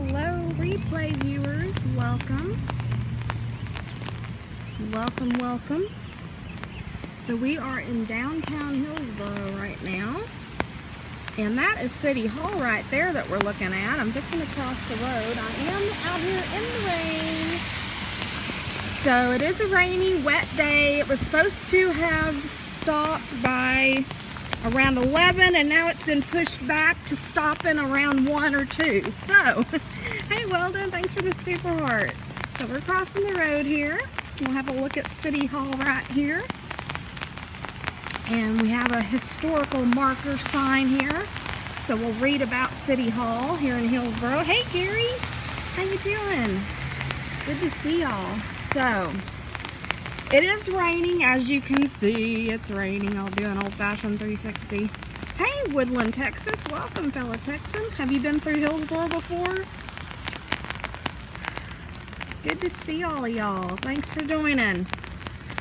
Hello, replay viewers. Welcome. Welcome. So we are in downtown Hillsborough right now. And that is City Hall right there that we're looking at. I'm fixing to cross the road. I am out here in the rain. So it is a rainy, wet day. It was supposed to have stopped by around 11, and now it's been pushed back to stopping around 1 or 2. So, hey Weldon, thanks for the super heart. So we're crossing the road here. We'll have a look at City Hall right here. And we have a historical marker sign here. So we'll read about City Hall here in Hillsborough. Hey Gary, how you doing? Good to see y'all. So, it is raining, as you can see. It's raining. I'll do an old-fashioned 360. Hey, Woodland, Texas. Welcome, fellow Texan. Have you been through Hillsborough before? Good to see all of y'all. Thanks for joining.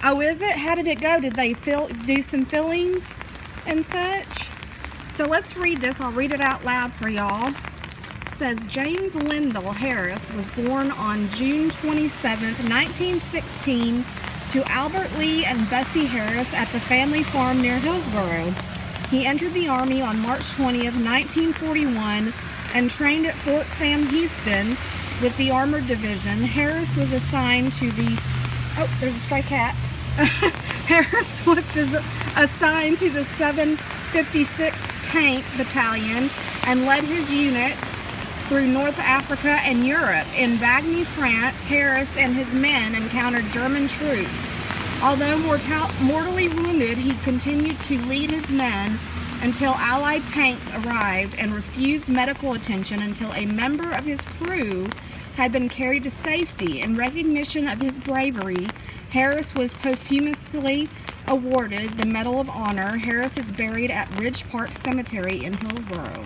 Oh, is it? How did it go? Did they do some fillings and such? So let's read this. I'll read it out loud for y'all. It says, James Lyndall Harris was born on June 27th, 1916, to Albert Lee and Bessie Harris at the family farm near Hillsborough. He entered the Army on March 20th, 1941, and trained at Fort Sam Houston with the Armored Division. Harris was assigned to the... Oh, there's a stray cat. Harris was assigned to the 756th Tank Battalion and led his unit through North Africa and Europe. In Bagny, France, Harris and his men encountered German troops. Although mortally wounded, he continued to lead his men until Allied tanks arrived and refused medical attention until a member of his crew had been carried to safety. In recognition of his bravery, Harris was posthumously awarded the Medal of Honor. Harris is buried at Ridge Park Cemetery in Hillsborough.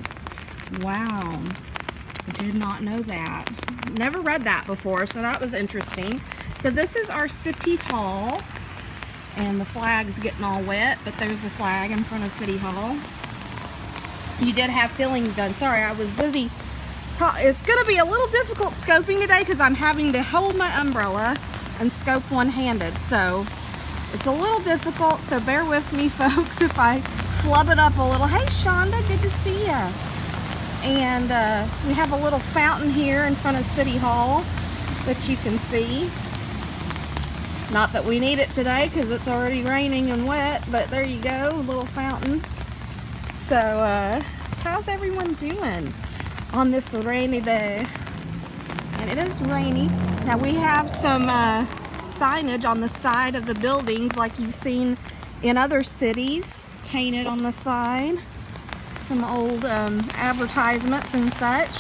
Wow. Did not know that. Never read that before, so that was interesting. So this is our City Hall, and the flag's getting all wet, but there's the flag in front of City Hall. You did have fillings done. Sorry, I was busy. It's going to be a little difficult scoping today because I'm having to hold my umbrella and scope one-handed, so it's a little difficult, so bear with me, folks, if I flub it up a little. Hey, Shonda, good to see ya. And we have a little fountain here in front of City Hall that you can see. Not that we need it today because it's already raining and wet, but there you go, a little fountain. So, how's everyone doing on this rainy day? And it is rainy. Now we have some signage on the side of the buildings like you've seen in other cities, painted on the side. Some old advertisements and such.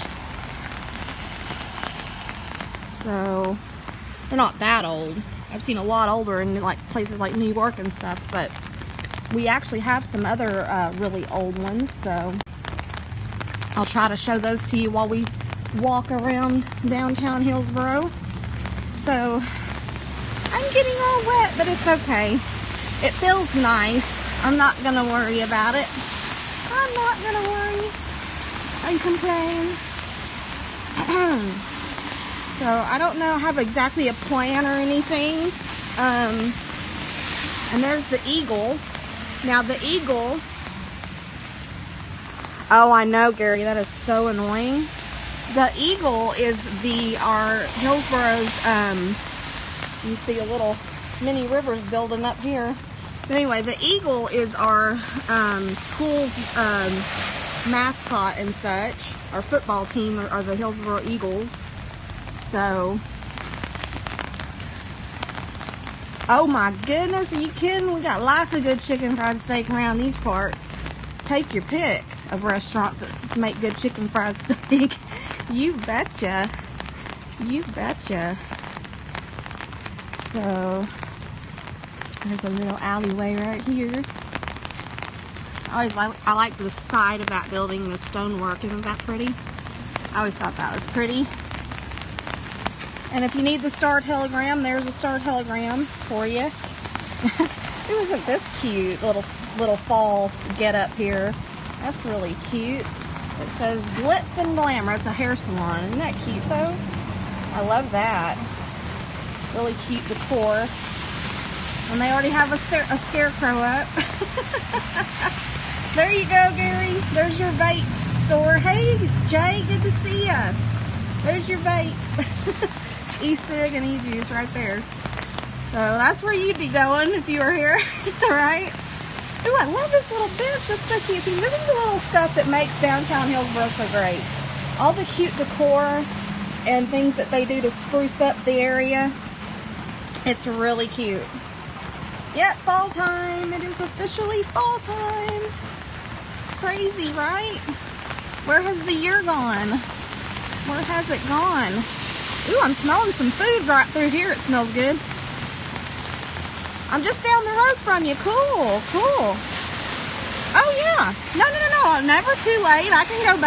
So they're not that old. I've seen a lot older in like places like New York and stuff, but we actually have some other really old ones, so I'll try to show those to you while we walk around downtown Hillsborough. So I'm getting all wet, but it's okay. It feels nice. I'm not gonna worry about it. I'm not gonna worry and complain. So I don't know, have exactly a plan or anything. And there's the eagle. Now the eagle. Oh, I know, Gary. That is so annoying. The eagle is our Hillsborough's. You can see a little mini rivers building up here. But anyway, the eagle is our school's mascot and such. Our football team are the Hillsborough Eagles. So, oh my goodness, are you kidding? We got lots of good chicken fried steak around these parts. Take your pick of restaurants that make good chicken fried steak. You betcha. You betcha. So, there's a little alleyway right here. I like the side of that building, the stonework. Isn't that pretty? I always thought that was pretty. And if you need the star telegram, there's a star telegram for you. It wasn't this cute little fall get up here. That's really cute. It says glitz and glamour. It's a hair salon. Isn't that cute though? I love that. Really cute decor. And they already have a scarecrow up. There you go, Gary. There's your bait store. Hey, Jay, good to see ya. There's your bait. E-cig and e-juice right there. So that's where you'd be going if you were here, right? Ooh, I love this little bench. That's so cute. See, this is the little stuff that makes downtown Hillsborough so great. All the cute decor and things that they do to spruce up the area. It's really cute. Yep, fall time. It is officially fall time. It's crazy, right? Where has the year gone? Where has it gone? Ooh, I'm smelling some food right through here. It smells good. I'm just down the road from you. Cool, cool. Oh, yeah. No. Never too late. I can go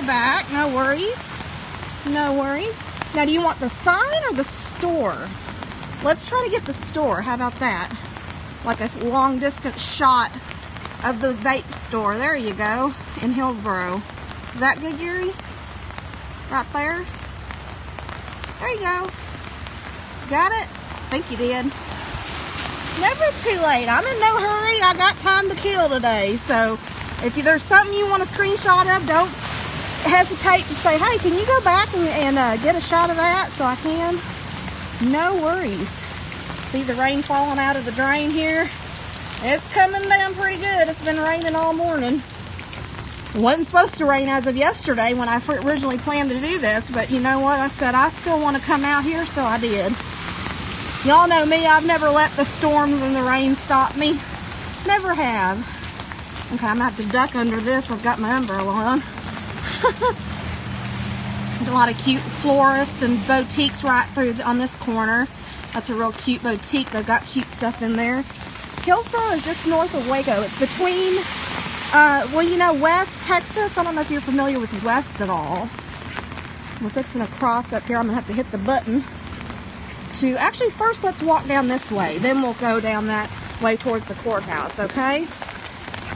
back. No worries. No worries. Now, do you want the sign or the store? Let's try to get the store. How about that? Like a long distance shot of the vape store. There you go. In Hillsborough. Is that good, Gary? Right there. There you go. Got it? I think you did. Never too late. I'm in no hurry. I got time to kill today. So if there's something you want a screenshot of, don't hesitate to say, hey, can you go back and get a shot of that so I can? No worries. See the rain falling out of the drain here? It's coming down pretty good. It's been raining all morning. It wasn't supposed to rain as of yesterday when I originally planned to do this, but you know what? I said I still want to come out here, so I did. Y'all know me. I've never let the storms and the rain stop me. Never have. Okay, I'm going to have to duck under this. I've got my umbrella on. A lot of cute florists and boutiques right through on this corner. That's a real cute boutique. They've got cute stuff in there. Hillsborough is just north of Waco. It's between, well, you know, West Texas. I don't know if you're familiar with West at all. We're fixing to cross up here. I'm going to have to hit the button. Actually, first let's walk down this way. Then we'll go down that way towards the courthouse, okay?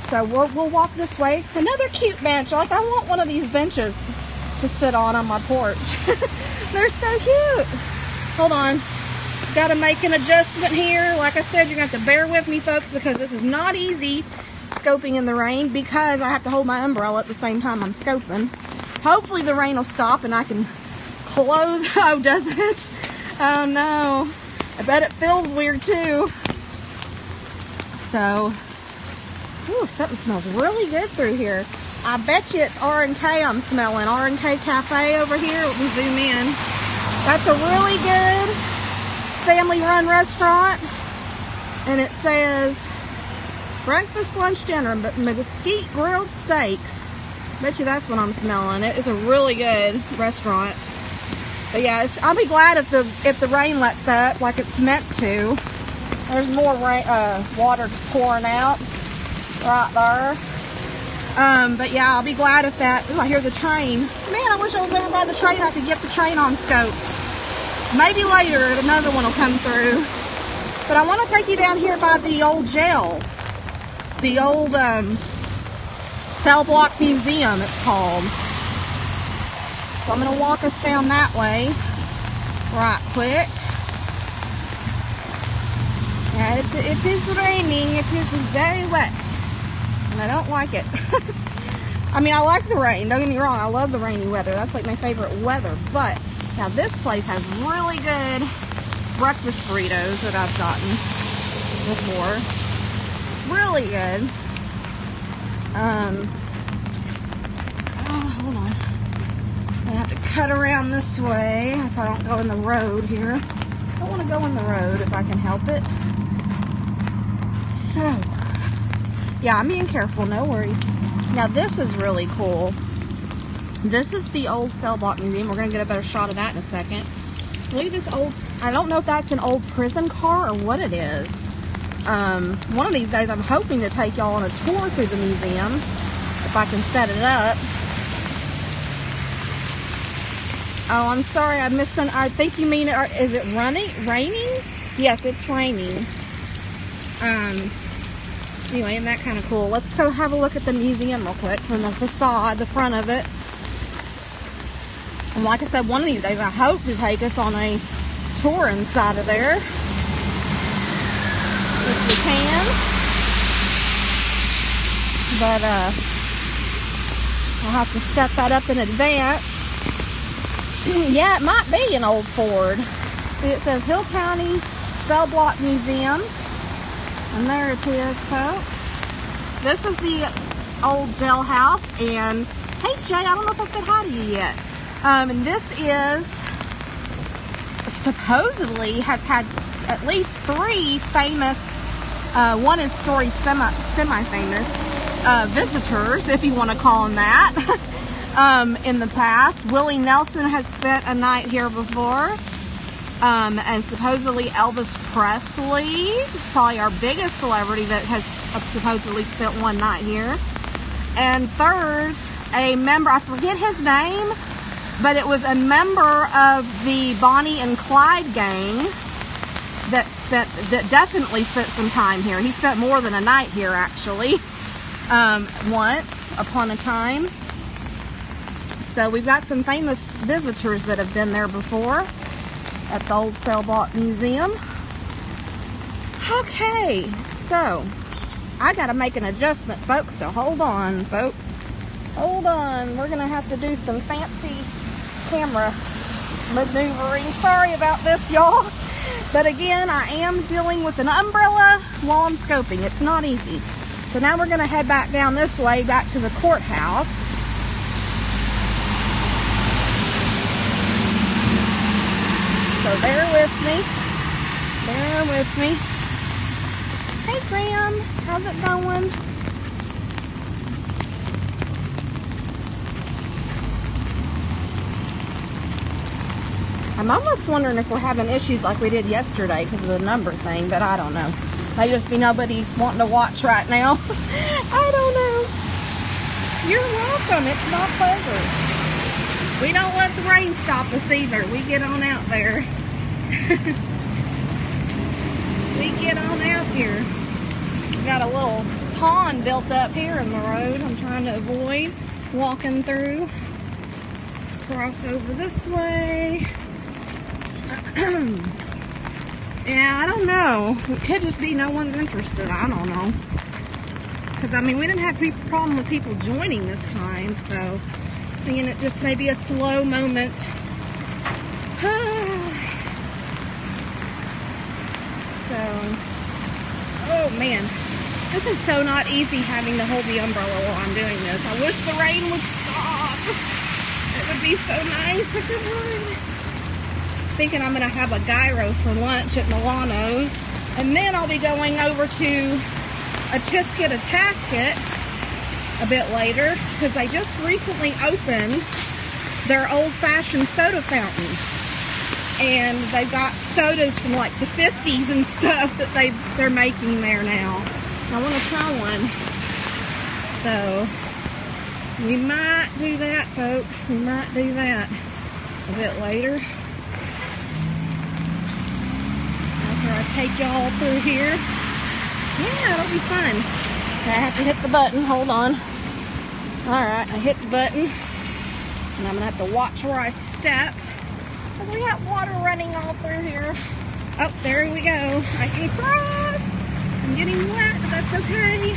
So we'll walk this way. Another cute bench. Like, I want one of these benches to sit on my porch. They're so cute. Hold on. Got to make an adjustment here. Like I said, you're going to have to bear with me, folks, because this is not easy scoping in the rain because I have to hold my umbrella at the same time I'm scoping. Hopefully the rain will stop and I can close. Oh, does it? Oh no, I bet it feels weird too. So, ooh, something smells really good through here. I bet you it's R&K I'm smelling. R&K Cafe over here. Let me zoom in. That's a really good family-run restaurant. And it says, breakfast, lunch, dinner, but mesquite grilled steaks. Bet you that's what I'm smelling. It is a really good restaurant. But yeah, I'll be glad if the rain lets up like it's meant to. There's more water pouring out right there. But yeah, I'll be glad if that. Ooh, I hear the train. Man, I wish I was over by the train. I could get the train on scope. Maybe later another one will come through. But I want to take you down here by the old jail. The old Cellblock Museum, it's called. So I'm going to walk us down that way right quick. Yeah, it is raining. It is very wet. And I don't like it. I mean, I like the rain. Don't get me wrong. I love the rainy weather. That's like my favorite weather. But now this place has really good breakfast burritos that I've gotten before. Really good. Oh, hold on. I have to cut around this way so I don't go in the road here. I don't want to go in the road if I can help it. So, yeah, I'm being careful, no worries. Now this is really cool. This is the Old Cellblock Museum. We're going to get a better shot of that in a second. Look at this old, I don't know if that's an old prison car or what it is. One of these days I'm hoping to take y'all on a tour through the museum if I can set it up. Oh, I'm sorry, I think you mean, is it raining? Yes, it's raining. Anyway, isn't that kind of cool? Let's go have a look at the museum real quick from the facade, the front of it. And like I said, one of these days I hope to take us on a tour inside of there. If we can. But I'll have to set that up in advance. Yeah, it might be an old Ford. See, it says Hill County Cellblock Museum. And there it is, folks. This is the old jailhouse. And hey, Jay, I don't know if I said hi to you yet. And this is supposedly has had at least 3 famous, one is sort of semi-famous visitors, if you want to call them that, in the past. Willie Nelson has spent a night here before. And supposedly Elvis Presley is probably our biggest celebrity that has supposedly spent one night here. And third, a member, I forget his name, but it was a member of the Bonnie and Clyde gang that definitely spent some time here. He spent more than a night here, actually, once upon a time. So we've got some famous visitors that have been there before at the Old Cellblock Museum. Okay, so I gotta make an adjustment, folks, so hold on, folks. Hold on, we're gonna have to do some fancy camera maneuvering. Sorry about this, y'all. But again, I am dealing with an umbrella while I'm scoping. It's not easy. So now we're gonna head back down this way, back to the courthouse. So bear with me. Bear with me. Hey, Graham. How's it going? I'm almost wondering if we're having issues like we did yesterday because of the number thing, but I don't know. May just be nobody wanting to watch right now. I don't know. You're welcome. It's my pleasure. We don't let the rain stop us either. We get on out there. We get on out here. We got a little pond built up here in the road I'm trying to avoid walking through. Let's cross over this way. Yeah, I don't know. It could just be no one's interested. I don't know. Because, I mean, we didn't have a problem with people joining this time, so I mean, it just may be a slow moment. So, oh man, this is so not easy having to hold the umbrella while I'm doing this. I wish the rain would stop. It would be so nice if it would. Thinking I'm gonna have a gyro for lunch at Milano's, and then I'll be going over to a Tisket, a Tasket a bit later, because they just recently opened their old-fashioned soda fountain, and they've got sodas from like the 50s and stuff that they're making there now. I want to try one, so we might do that, folks. We might do that a bit later. After I take y'all through here. Yeah, it'll be fun. I have to hit the button. Hold on. Alright, I hit the button. And I'm going to have to watch where I step. Because we got water running all through here. Oh, there we go. I can cross. I'm getting wet, but that's okay.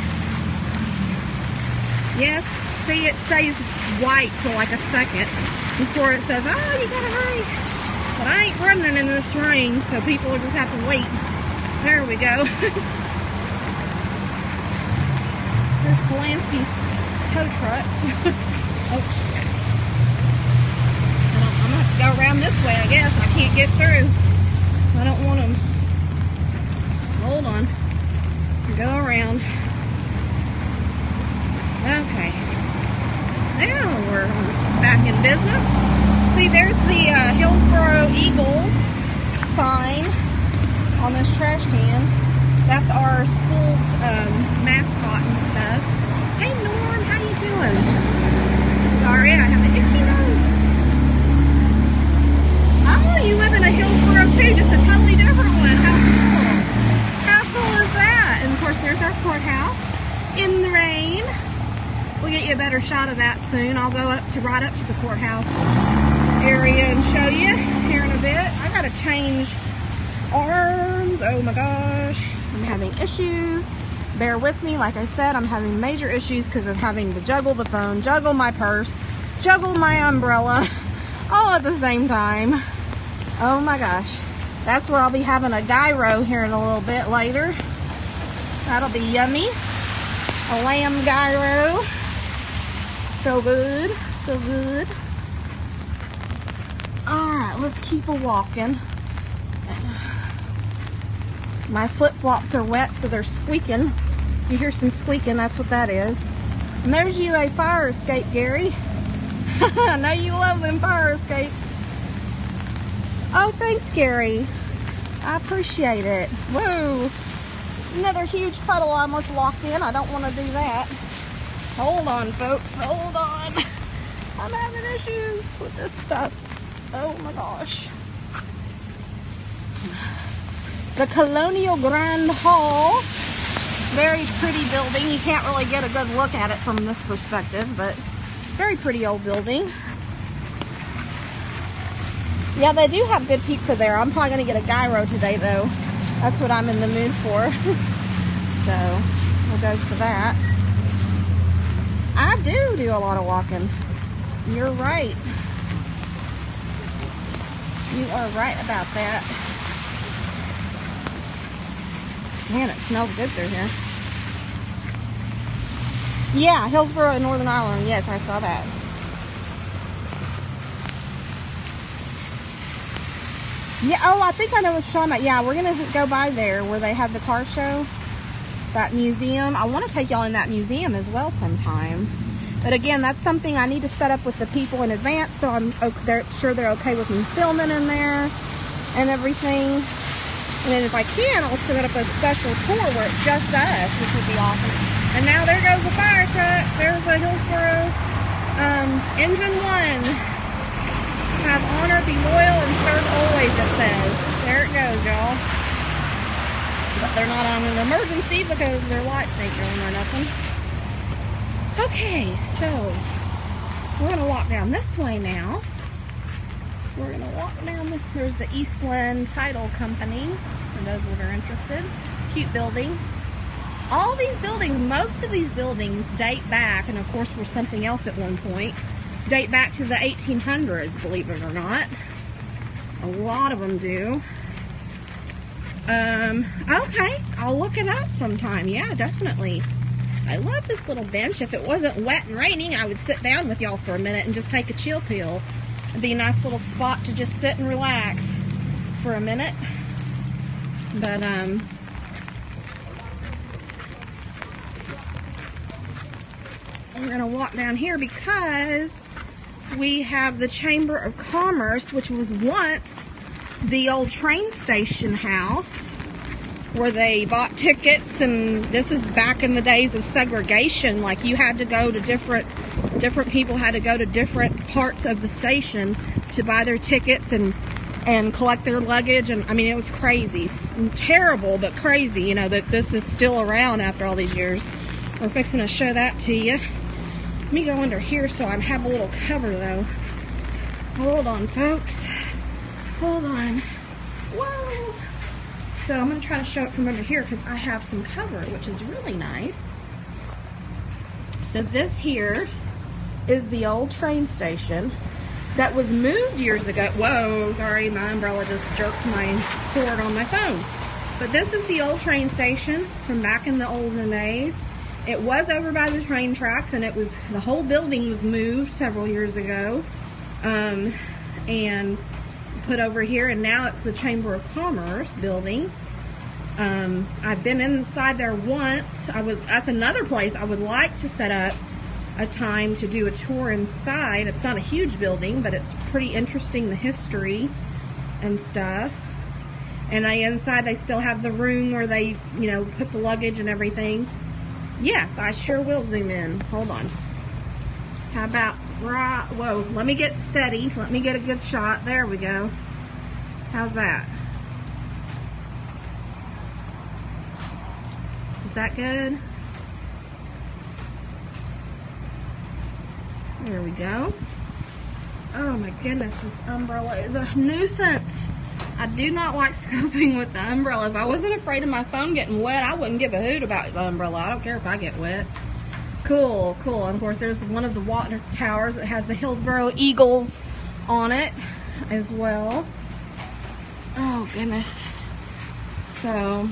Yes, see, it stays white for like a second before it says, oh, you gotta hurry. But I ain't running in this rain, so people will just have to wait. There we go. There's Polanski's tow truck. Oh, I'm gonna have to go around this way, I guess. I can't get through. I don't want them. Hold on. Go around. Okay. Now we're back in business. See, there's the Hillsborough Eagles sign on this trash can. That's our school's mascot and stuff. Hey Norm, how you doing? Sorry, I have an itchy nose. Oh, you live in a Hillsborough too, just a totally different one. How cool. How cool is that? And of course, there's our courthouse. soon. I'll go right up to the courthouse area and show you here in a bit. I gotta change arms. Oh my gosh, I'm having issues. Bear with me. Like I said, I'm having major issues because of having to juggle the phone, juggle my purse, juggle my umbrella, all at the same time. Oh my gosh. That's where I'll be having a gyro here in a little bit later. That'll be yummy. A lamb gyro. So good, so good. Alright, let's keep a-walking. My flip-flops are wet, so they're squeaking. You hear some squeaking, that's what that is. And there's you a fire escape, Gary. I know you love them fire escapes. Oh, thanks, Gary. I appreciate it. Whoa. Another huge puddle I almost walked in. I don't want to do that. Hold on, folks. Hold on. I'm having issues with this stuff. Oh my gosh. The Colonial Grand Hall. Very pretty building. You can't really get a good look at it from this perspective, but very pretty old building. Yeah, they do have good pizza there. I'm probably going to get a gyro today, though. That's what I'm in the mood for. So, we'll go for that. I do a lot of walking. You're right. You are right about that. Man, it smells good through here. Yeah, Hillsborough in Northern Ireland. Yes, I saw that. Yeah, oh, I think I know what you're talking about. Yeah, we're going to go by there where they have the car show. That museum. I want to take y'all in that museum as well sometime. But again, that's something I need to set up with the people in advance, so I'm sure they're okay with me filming in there and everything. And then if I can, I'll set up a special tour where it's just us, which would be awesome. And now there goes a fire truck. There's a Hillsborough engine 1. Have honor, be loyal, and serve always, it says. There it goes, y'all. But they're not on an emergency because their lights ain't going or nothing. Okay, so we're going to walk down this way now. We're going to walk down. There's the Eastland Title Company, for those that are interested. Cute building. All these buildings, most of these buildings date back, and of course were something else at one point, date back to the 1800s, believe it or not. A lot of them do. Okay, I'll look it up sometime. Yeah, definitely. I love this little bench. If it wasn't wet and raining, I would sit down with y'all for a minute and just take a chill pill. It'd be a nice little spot to just sit and relax for a minute. But, we're going to walk down here because we have the Chamber of Commerce, which was once the old train station house where they bought tickets, and this is back in the days of segregation. Like, you had to go to different people had to go to different parts of the station to buy their tickets and collect their luggage. And I mean, it was crazy. Terrible, but crazy, you know, that this is still around after all these years. We're fixing to show that to you. Let me go under here so I have a little cover, though. Hold on, folks. Hold on. Whoa! So I'm going to try to show it from under here because I have some cover, which is really nice. So this here is the old train station that was moved years ago. Whoa, sorry, my umbrella just jerked my cord on my phone. But this is the old train station from back in the olden days. It was over by the train tracks, and the whole building was moved several years ago and put over here, and now it's the Chamber of Commerce building. I've been inside there once. That's another place I would like to set up a time to do a tour inside. It's not a huge building, but it's pretty interesting, the history and stuff. And inside they still have the room where they, you know, put the luggage and everything. Yes, I sure will zoom in. Hold on. How about right? Whoa, let me get steady. Let me get a good shot. There we go. How's that? Is that good? There we go. Oh my goodness, this umbrella is a nuisance. I do not like scoping with the umbrella. If I wasn't afraid of my phone getting wet, I wouldn't give a hoot about the umbrella. I don't care if I get wet. Cool, cool. And of course, there's one of the water towers that has the Hillsborough Eagles on it as well. Oh goodness. So,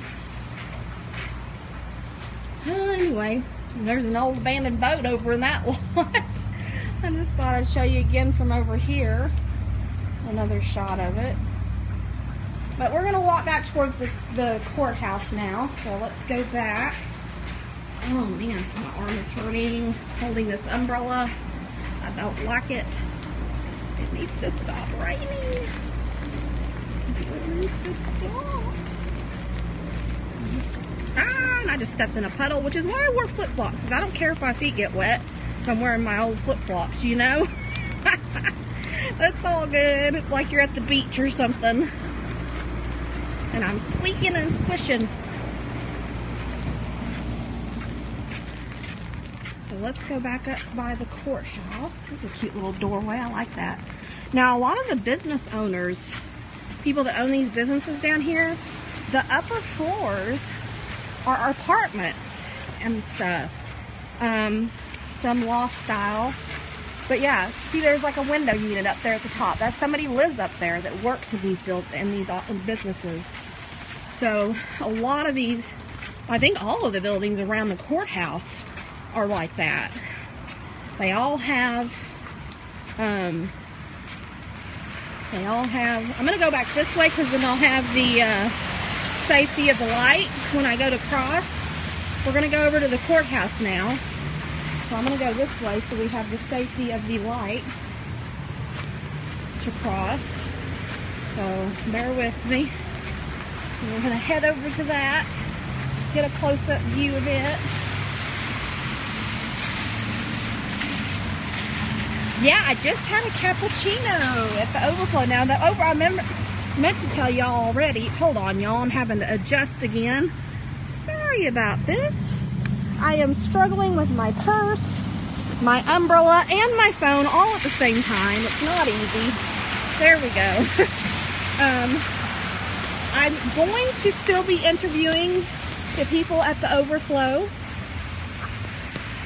anyway, there's an old abandoned boat over in that lot. I just thought I'd show you again from over here. Another shot of it. But we're going to walk back towards the courthouse now. So let's go back. Oh man, my arm is hurting holding this umbrella. I don't like it. It needs to stop raining. It needs to stop. Ah, and I just stepped in a puddle, which is why I wore flip-flops, because I don't care if my feet get wet. I'm wearing my old flip-flops, you know? That's all good. It's like you're at the beach or something. And I'm squeaking and squishing. So let's go back up by the courthouse. This is a cute little doorway. I like that. Now, a lot of the business owners, people that own these businesses down here, the upper floors are apartments and stuff. Some loft style. But yeah, see, there's like a window unit up there at the top. That's somebody lives up there that works in these businesses. So a lot of these, I think all of the buildings around the courthouse are like that. They all have, I'm gonna go back this way because then I'll have the safety of the light when I go to cross. We're gonna go over to the courthouse now. So I'm going to go this way so we have the safety of the light to cross. So bear with me. We're going to head over to that, get a close-up view of it. Yeah, I just had a cappuccino at the overflow. Now, I meant to tell y'all already. Hold on, y'all. I'm having to adjust again. Sorry about this. I am struggling with my purse, my umbrella, and my phone all at the same time. It's not easy. There we go. I'm going to still be interviewing the people at the overflow.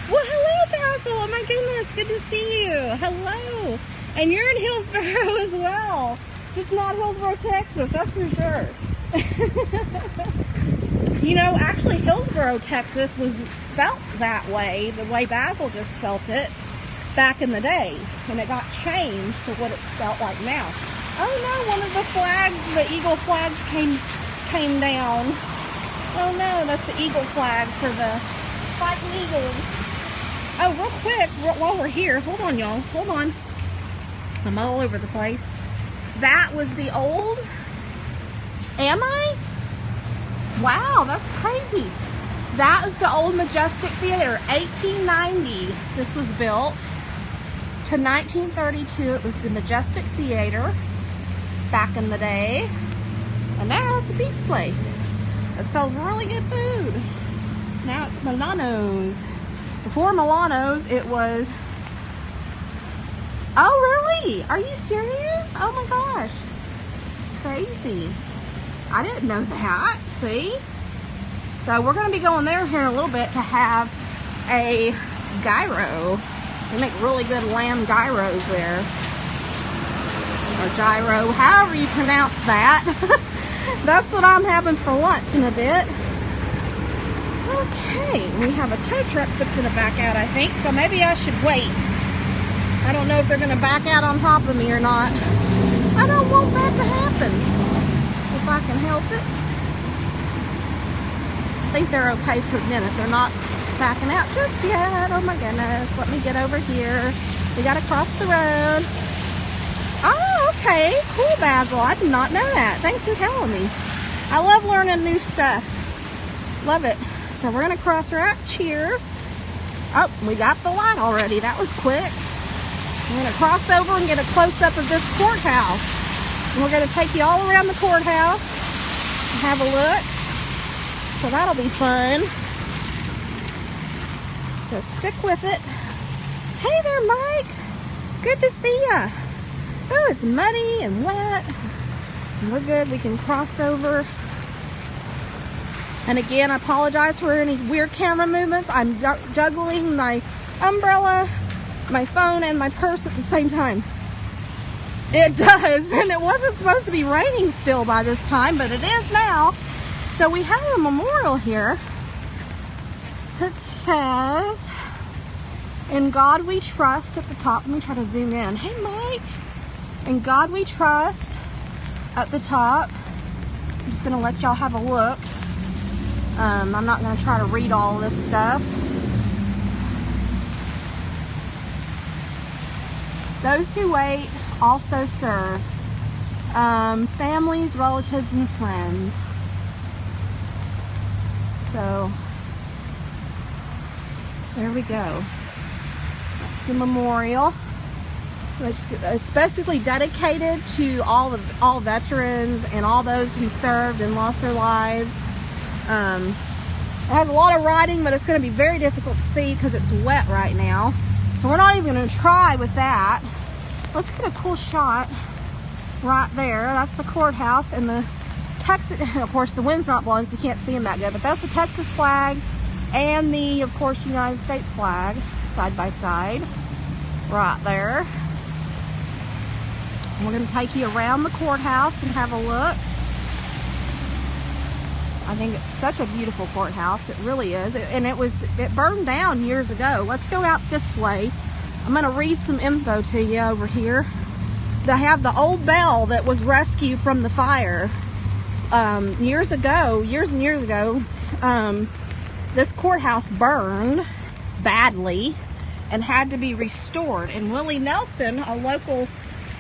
Well, hello, Basil. Oh my goodness, good to see you. Hello. And you're in Hillsborough as well. Just not Hillsborough, Texas, that's for sure. You know, actually, Hillsborough, Texas was spelt that way, the way Basil just spelt it, back in the day. And it got changed to what it's spelt like now. Oh no, one of the flags, the eagle flags came down. Oh no, that's the eagle flag for the fighting eagles. Oh, real quick, while we're here, hold on, y'all, hold on. I'm all over the place. That was the old, am I? Wow, that's crazy. That is the old Majestic Theatre, 1890. This was built to 1932. It was the Majestic Theatre back in the day. And now it's a pizza place that sells really good food. Now it's Milano's. Before Milano's, it was... Oh, really? Are you serious? Oh my gosh. Crazy. I didn't know that. See? So we're going to be going there here in a little bit to have a gyro. They make really good lamb gyros there. Or gyro, however you pronounce that. That's what I'm having for lunch in a bit. Okay, we have a tow truck that's going to back out, I think. So maybe I should wait. I don't know if they're going to back out on top of me or not. I don't want that to happen. If I can help it. I think they're okay for a minute. They're not backing out just yet. Oh my goodness. Let me get over here. We got to cross the road. Oh, okay. Cool, Basil. I did not know that. Thanks for telling me. I love learning new stuff. Love it. So we're going to cross right here. Oh, we got the light already. That was quick. We're going to cross over and get a close-up of this courthouse. And we're going to take you all around the courthouse and have a look. So that'll be fun. So stick with it. Hey there, Mike. Good to see ya. Oh, it's muddy and wet. We're good. We can cross over. And again, I apologize for any weird camera movements. I'm juggling my umbrella, my phone, and my purse at the same time. It does, and it wasn't supposed to be raining still by this time, but it is now. So we have a memorial here that says, "In God we trust" at the top. Let me try to zoom in. Hey, Mike. "In God we trust" at the top. I'm just going to let y'all have a look. I'm not going to try to read all this stuff. "Those who wait also serve. Families, relatives, and friends." So, there we go. That's the memorial. It's basically dedicated to all veterans and all those who served and lost their lives. It has a lot of writing, but it's going to be very difficult to see because it's wet right now. So we're not even going to try with that. Let's get a cool shot right there. That's the courthouse and the Texas, of course the wind's not blowing so you can't see them that good, but that's the Texas flag and the, of course, United States flag side by side right there. We're going to take you around the courthouse and have a look. I think it's such a beautiful courthouse. It really is. And it burned down years ago. Let's go out this way. I'm going to read some info to you over here. They have the old bell that was rescued from the fire. Years and years ago, this courthouse burned badly and had to be restored. And Willie Nelson, our local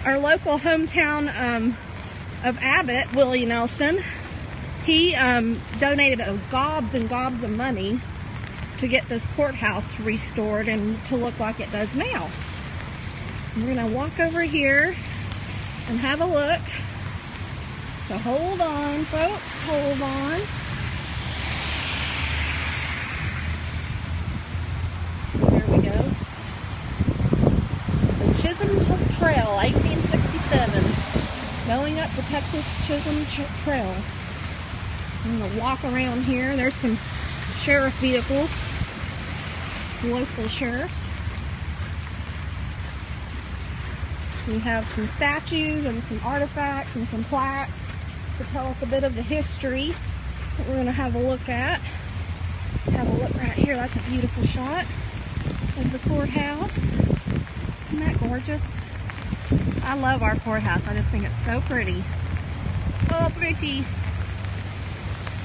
hometown of Abbott, Willie Nelson, he donated gobs and gobs of money to get this courthouse restored and to look like it does now. We're going to walk over here and have a look. So hold on, folks, hold on. There we go. The Chisholm Trail, 1867. Going up the Texas Chisholm Trail. I'm going to walk around here. There's some sheriff vehicles, local sheriffs. We have some statues and some artifacts and some plaques to tell us a bit of the history that we're going to have a look at. Let's have a look right here. That's a beautiful shot of the courthouse. Isn't that gorgeous? I love our courthouse. I just think it's so pretty. So pretty.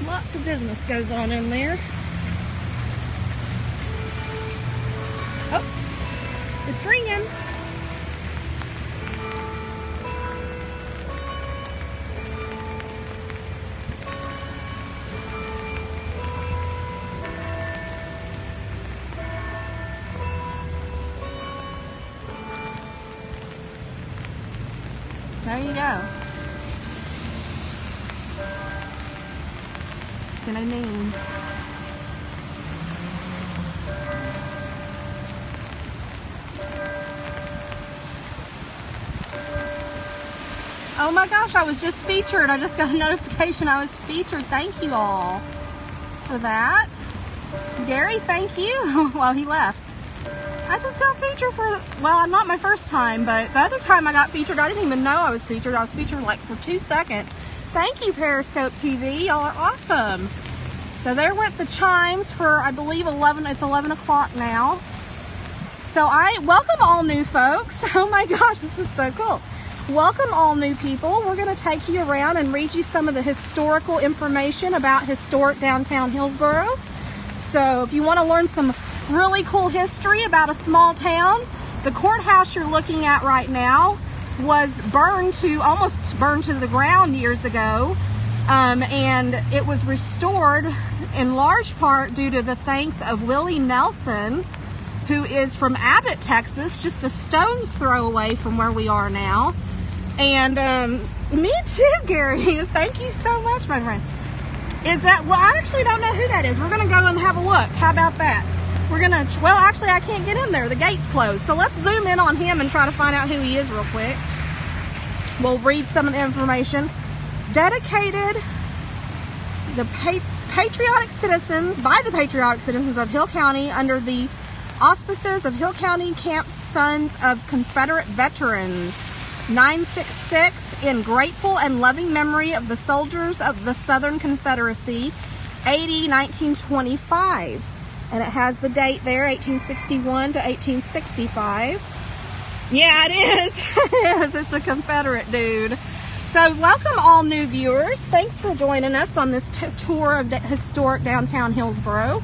Lots of business goes on in there. Oh, it's ringing. There you go. It's gonna mean. Oh my gosh, I was just featured. I just got a notification I was featured. Thank you all for that. Gary, thank you. Well, he left. I just got featured for, well, not my first time, but the other time I got featured, I didn't even know I was featured. I was featured like for 2 seconds. Thank you, Periscope TV. Y'all are awesome. So there went the chimes for, I believe, 11. It's 11 o'clock now. So I welcome all new folks. Oh my gosh, this is so cool. Welcome all new people. We're going to take you around and read you some of the historical information about historic downtown Hillsborough. So if you want to learn some really cool history about a small town, the courthouse you're looking at right now was almost burned to the ground years ago, and it was restored in large part due to the thanks of Willie Nelson, who is from Abbott, Texas, just a stone's throw away from where we are now. And me too, Gary. Thank you so much, my friend. Well, I actually don't know who that is. We're going to go and have a look. How about that? We're gonna, well, actually I can't get in there. The gate's closed. So let's zoom in on him and try to find out who he is real quick. We'll read some of the information. Dedicated the patriotic citizens, by the patriotic citizens of Hill County under the auspices of Hill County Camp Sons of Confederate Veterans, 966, in grateful and loving memory of the soldiers of the Southern Confederacy, AD 1925. And it has the date there, 1861 to 1865. Yeah, it is. It is. It's a Confederate dude. So welcome all new viewers. Thanks for joining us on this tour of historic downtown Hillsborough.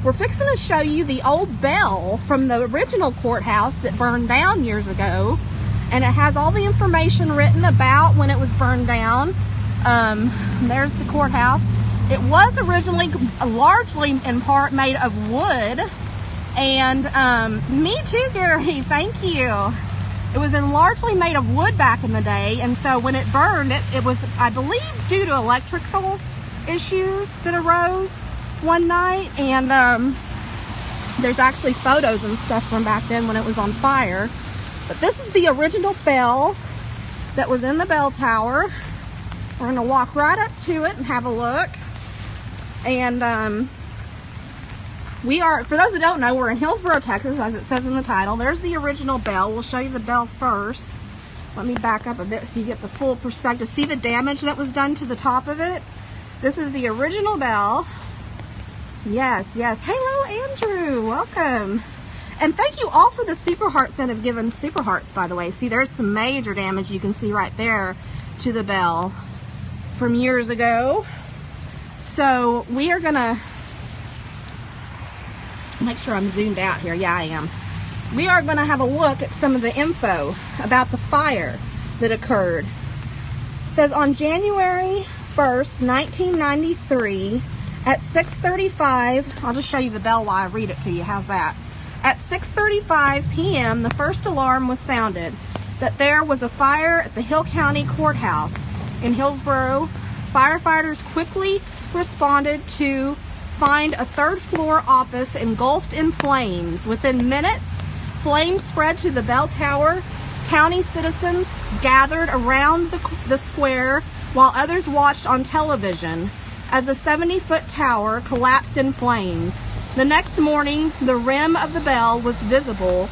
We're fixing to show you the old bell from the original courthouse that burned down years ago. And it has all the information written about when it was burned down. There's the courthouse. It was originally largely in part made of wood. And me too, Gary, thank you. It was largely made of wood back in the day. And so when it burned, it was, I believe, due to electrical issues that arose one night. And there's actually photos and stuff from back then when it was on fire. But this is the original bell that was in the bell tower. We're going to walk right up to it and have a look. And we are, for those that don't know, we're in Hillsborough, Texas, as it says in the title. There's the original bell. We'll show you the bell first. Let me back up a bit so you get the full perspective. See the damage that was done to the top of it? This is the original bell. Yes, yes. Hello, Andrew. Welcome. And thank you all for the super hearts that have given super hearts, by the way. See, there's some major damage you can see right there to the bell from years ago. So we are gonna make sure I'm zoomed out here. Yeah, I am. We are gonna have a look at some of the info about the fire that occurred. It says on January 1st, 1993 at 6:35, I'll just show you the bell while I read it to you. How's that? At 6:35 p.m., the first alarm was sounded that there was a fire at the Hill County Courthouse in Hillsborough. Firefighters quickly responded to find a third-floor office engulfed in flames. Within minutes, flames spread to the bell tower. County citizens gathered around the square while others watched on television as the 70-foot tower collapsed in flames. The next morning, the rim of the bell was visible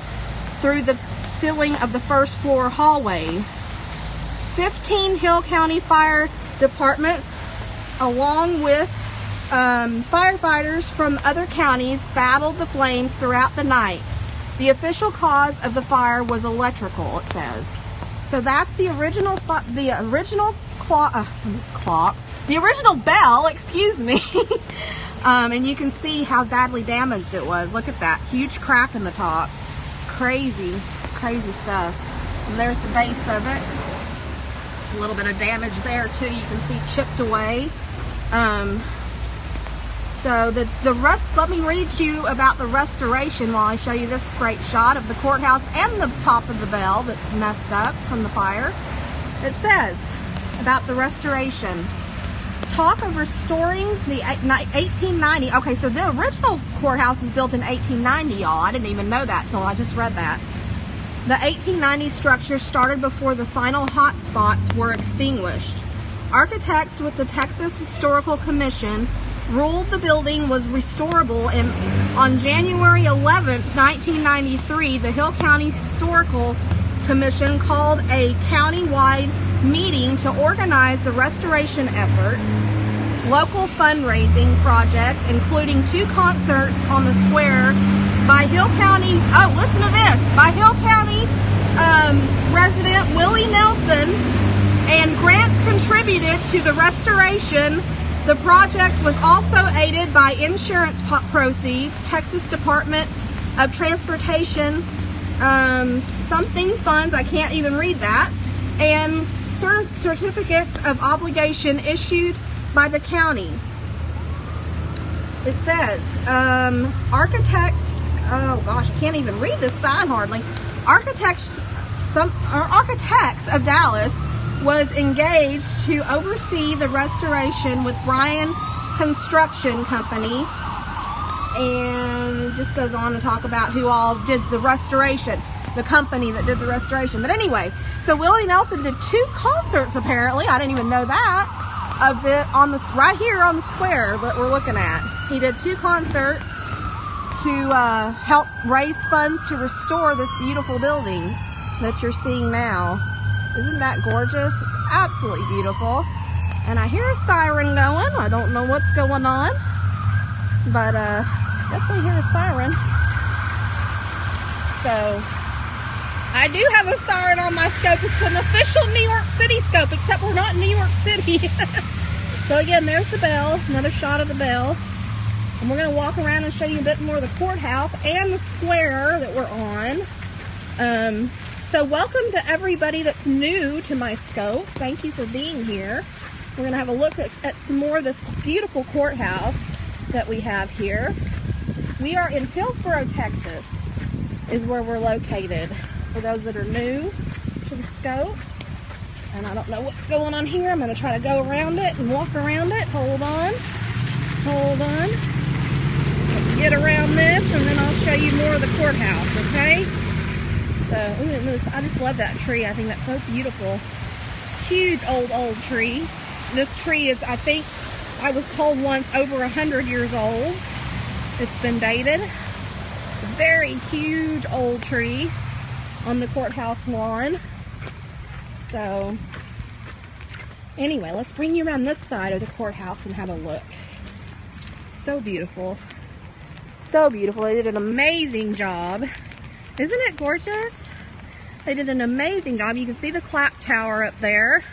through the ceiling of the first floor hallway. 15 Hill County fire departments, along with firefighters from other counties, battled the flames throughout the night. The official cause of the fire was electrical, it says. So that's the original bell, excuse me. And you can see how badly damaged it was. Look at that huge crack in the top. Crazy, crazy stuff. And there's the base of it. A little bit of damage there too. You can see chipped away. So the rest, let me read to you about the restoration while I show you this great shot of the courthouse and the top of the bell that's messed up from the fire. It says about the restoration. Talk of restoring the 1890. Okay, so the original courthouse was built in 1890, y'all. I didn't even know that till I just read that. The 1890 structure started before the final hot spots were extinguished. Architects with the Texas Historical Commission ruled the building was restorable, and on January 11th, 1993, the Hill County Historical Commission called a county-wide meeting to organize the restoration effort. Local fundraising projects, including 2 concerts on the square by Hill County, oh, listen to this, by Hill County resident Willie Nelson, and grants contributed to the restoration. The project was also aided by insurance proceeds, Texas Department of Transportation, something funds, I can't even read that, and certificates of obligation issued by the county. It says, architect, oh gosh, I can't even read this sign hardly. Architects of Dallas was engaged to oversee the restoration with Bryan Construction Company. and it just goes on to talk about who all did the restoration, the company that did the restoration. But anyway, so Willie Nelson did 2 concerts apparently. I didn't even know that. Right here on the square that we're looking at. He did 2 concerts to help raise funds to restore this beautiful building that you're seeing now. Isn't that gorgeous? It's absolutely beautiful. And I hear a siren going. I don't know what's going on, but definitely hear a siren. So I do have a siren on my scope. It's an official New York City scope, except we're not in New York City. So again, there's the bell, another shot of the bell. And we're gonna walk around and show you a bit more of the courthouse and the square that we're on. So welcome to everybody that's new to my scope. Thank you for being here. We're gonna have a look at some more of this beautiful courthouse that we have here. We are in Hillsborough, Texas, is where we're located. For those that are new to the scope. And I don't know what's going on here. I'm going to try to go around it and walk around it. Hold on. Hold on. Let's get around this and then I'll show you more of the courthouse, okay? So, I just love that tree. I think that's so beautiful. Huge old tree. This tree is, I think, I was told once, over 100 years old. It's been dated. Very huge old tree on the courthouse lawn. So anyway, let's bring you around this side of the courthouse and have a look. So beautiful. So beautiful. They did an amazing job. Isn't it gorgeous? They did an amazing job. You can see the clock tower up there.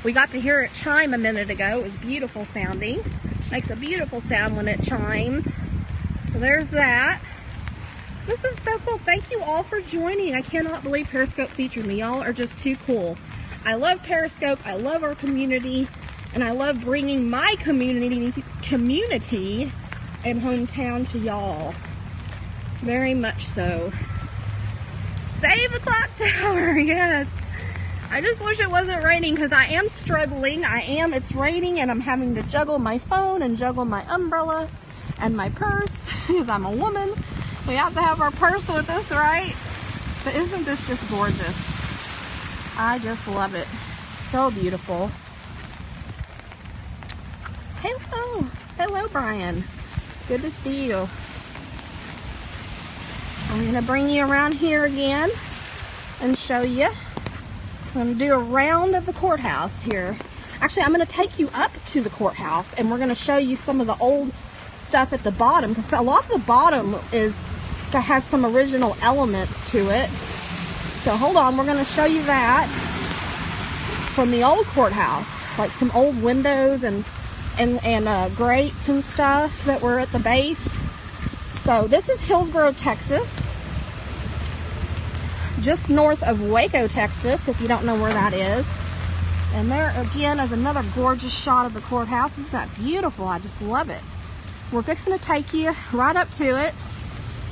We got to hear it chime a minute ago. It was beautiful sounding. Makes a beautiful sound when it chimes. So there's that. This is so cool. Thank you all for joining. I cannot believe Periscope featured me. Y'all are just too cool. I love Periscope. I love our community. And I love bringing my community and hometown to y'all. Very much so. Save the clock tower. Yes. I just wish it wasn't raining because I am struggling. It's raining and I'm having to juggle my phone and juggle my umbrella and my purse because I'm a woman. We have to have our purse with us, right? But isn't this just gorgeous? I just love it. So beautiful. Hello. Hello, Brian. Good to see you. I'm going to bring you around here again and show you. I'm going to do a round of the courthouse here. Actually, I'm going to take you up to the courthouse and we're going to show you some of the old stuff at the bottom because a lot of the bottom has some original elements to it. So hold on, we're going to show you that from the old courthouse, like some old windows and grates and stuff that were at the base. So this is Hillsborough, Texas, just north of Waco, Texas, if you don't know where that is. And there again is another gorgeous shot of the courthouse. Isn't that beautiful? I just love it. We're fixing to take you right up to it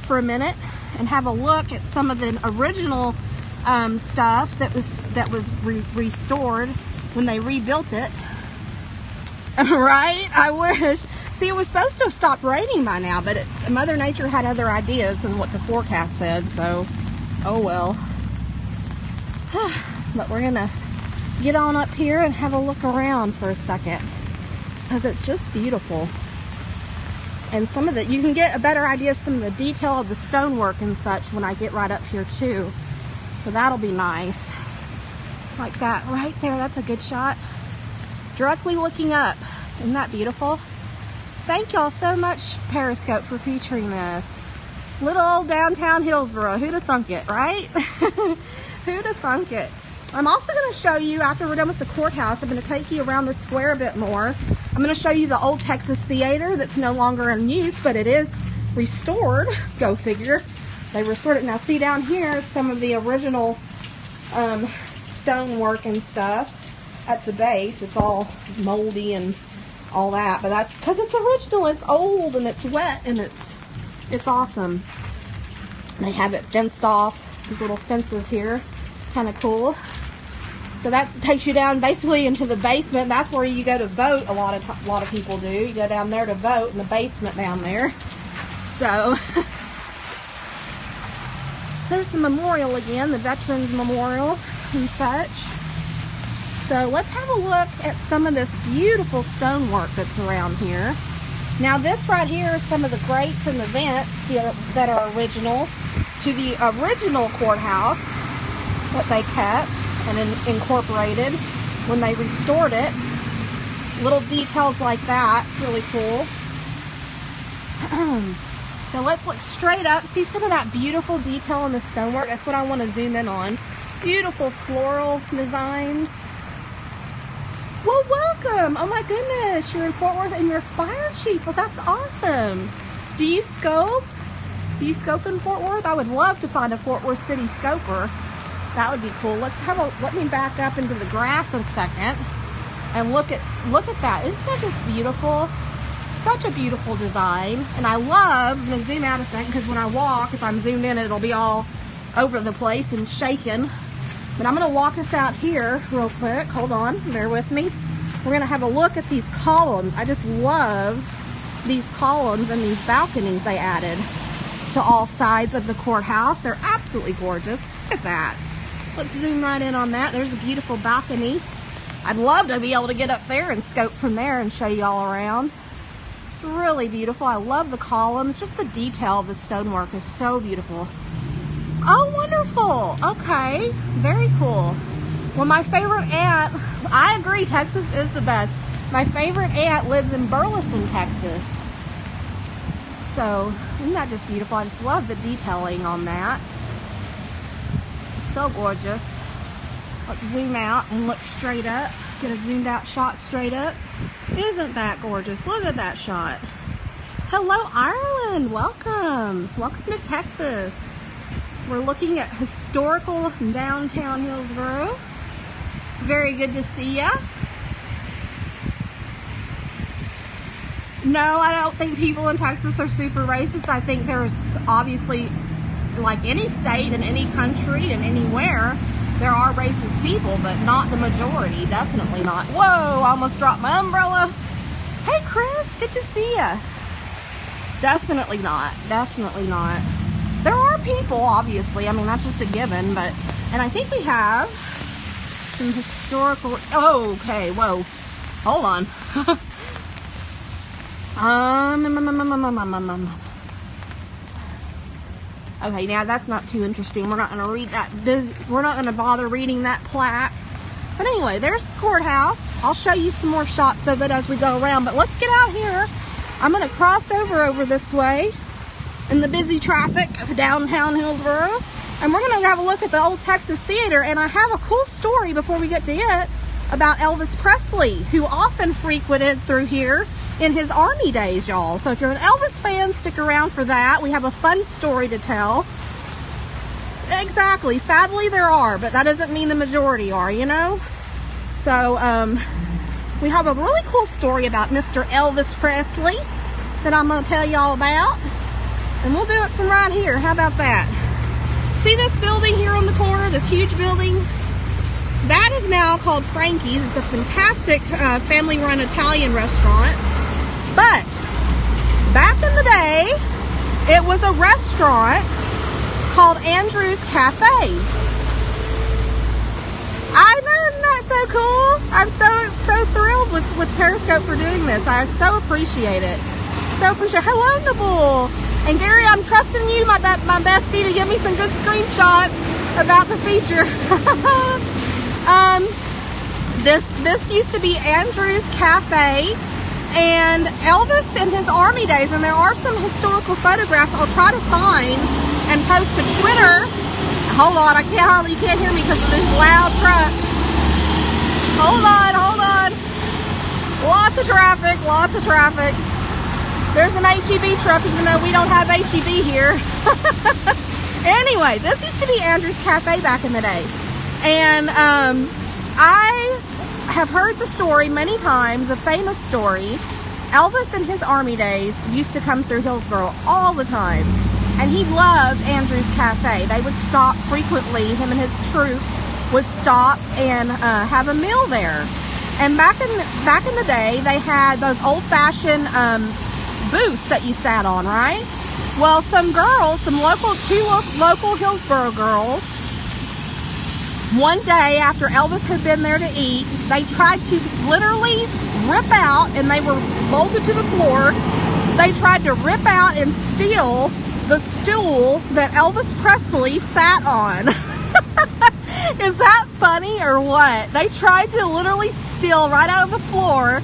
for a minute and have a look at some of the original stuff that was restored when they rebuilt it. Right? I wish. See, it was supposed to have stopped raining by now, but Mother Nature had other ideas than what the forecast said, so oh well. But we're gonna get on up here and have a look around for a second because it's just beautiful. And some of you can get a better idea of some of the detail of the stonework and such when I get right up here too. So that'll be nice. Like that right there, that's a good shot. Directly looking up. Isn't that beautiful? Thank y'all so much, Periscope, for featuring this. Little old downtown Hillsborough. Who'd have thunk it, right? Who'd have thunk it? I'm also going to show you, after we're done with the courthouse, I'm going to take you around the square a bit more. I'm going to show you the Old Texas Theatre that's no longer in use, but it is restored. Go figure. They restored it. Now see down here some of the original stonework and stuff at the base. It's all moldy and all that, but that's because it's original. It's old and it's wet and it's awesome. They have it fenced off. These little fences here, kind of cool. So that takes you down basically into the basement. That's where you go to vote. A lot of people do. You go down there to vote in the basement down there. So there's the memorial again, the Veterans Memorial and such. So let's have a look at some of this beautiful stonework that's around here. Now this right here is some of the grates and the vents that are original to the original courthouse that they kept and incorporated when they restored it. Little details like that, it's really cool. So let's look straight up, see some of that beautiful detail in the stonework. That's what I want to zoom in on. Beautiful floral designs. Well, welcome. Oh my goodness, you're in Fort Worth and you're fire chief. Well, that's awesome. Do you scope? Do you scope in Fort Worth? I would love to find a Fort Worth City scoper. That would be cool. Let me back up into the grass a second and look at that. Isn't that just beautiful? Such a beautiful design. And I love, I'm gonna zoom out a second because when I walk, if I'm zoomed in, it'll be all over the place and shaking. But I'm gonna walk us out here real quick. Hold on, bear with me. We're gonna have a look at these columns. I just love these columns and these balconies they added to all sides of the courthouse. They're absolutely gorgeous. Look at that. Let's zoom right in on that. There's a beautiful balcony. I'd love to be able to get up there and scope from there and show you all around. It's really beautiful. I love the columns. Just the detail of the stonework is so beautiful. Oh, wonderful. Okay, very cool. Well, my favorite aunt, I agree, Texas is the best. My favorite aunt lives in Burleson, Texas. So, isn't that just beautiful? I just love the detailing on that. It's so gorgeous. Let's zoom out and look straight up. Get a zoomed out shot straight up. Isn't that gorgeous? Look at that shot. Hello, Ireland. Welcome. Welcome to Texas. We're looking at historical downtown Hillsborough. Very good to see ya. No, I don't think people in Texas are super racist. I think there's obviously, like any state and any country and anywhere, there are racist people, but not the majority. Definitely not. Whoa, I almost dropped my umbrella. Hey, Chris, good to see ya. Definitely not. Definitely not. There are people, obviously. I mean, that's just a given, but, and I think we have some historical, oh, okay, whoa, hold on. Okay, now that's not too interesting. We're not going to read that. We're not going to bother reading that plaque. But anyway, there's the courthouse. I'll show you some more shots of it as we go around. But let's get out here. I'm going to cross over this way in the busy traffic of downtown Hillsborough. And we're going to have a look at the Old Texas Theater. And I have a cool story before we get to it about Elvis Presley, who often frequented through here in his Army days, y'all. So if you're an Elvis fan, stick around for that. We have a fun story to tell. Exactly. Sadly, there are, but that doesn't mean the majority are, you know? So, we have a really cool story about Mr. Elvis Presley that I'm going to tell y'all about. And we'll do it from right here. How about that? See this building here on the corner, this huge building? That is now called Frankie's. It's a fantastic family-run Italian restaurant. But back in the day, it was a restaurant called Andrew's Cafe. I know, isn't that so cool? I'm so thrilled with Periscope for doing this. I so appreciate it. So appreciate it. Hello, Nabul. And Gary, I'm trusting you, my bestie, to give me some good screenshots about the feature. This used to be Andrew's Cafe, and Elvis in his Army days, and there are some historical photographs I'll try to find and post to Twitter. Hold on, you can't hear me because of this loud truck. Hold on. Lots of traffic. There's an HEB truck, even though we don't have HEB here. Anyway, this used to be Andrew's Cafe back in the day. And I have heard the story many times, a famous story. Elvis in his Army days used to come through Hillsborough all the time. And he loved Andrew's Cafe. They would stop frequently, him and his troop would stop and have a meal there. And back in the day, they had those old-fashioned booths that you sat on, right? Well, some girls, two local Hillsborough girls, one day after Elvis had been there to eat, they tried to literally rip out, and they were bolted to the floor, they tried to rip out and steal the stool that Elvis Presley sat on. Is that funny or what? They tried to literally steal right out of the floor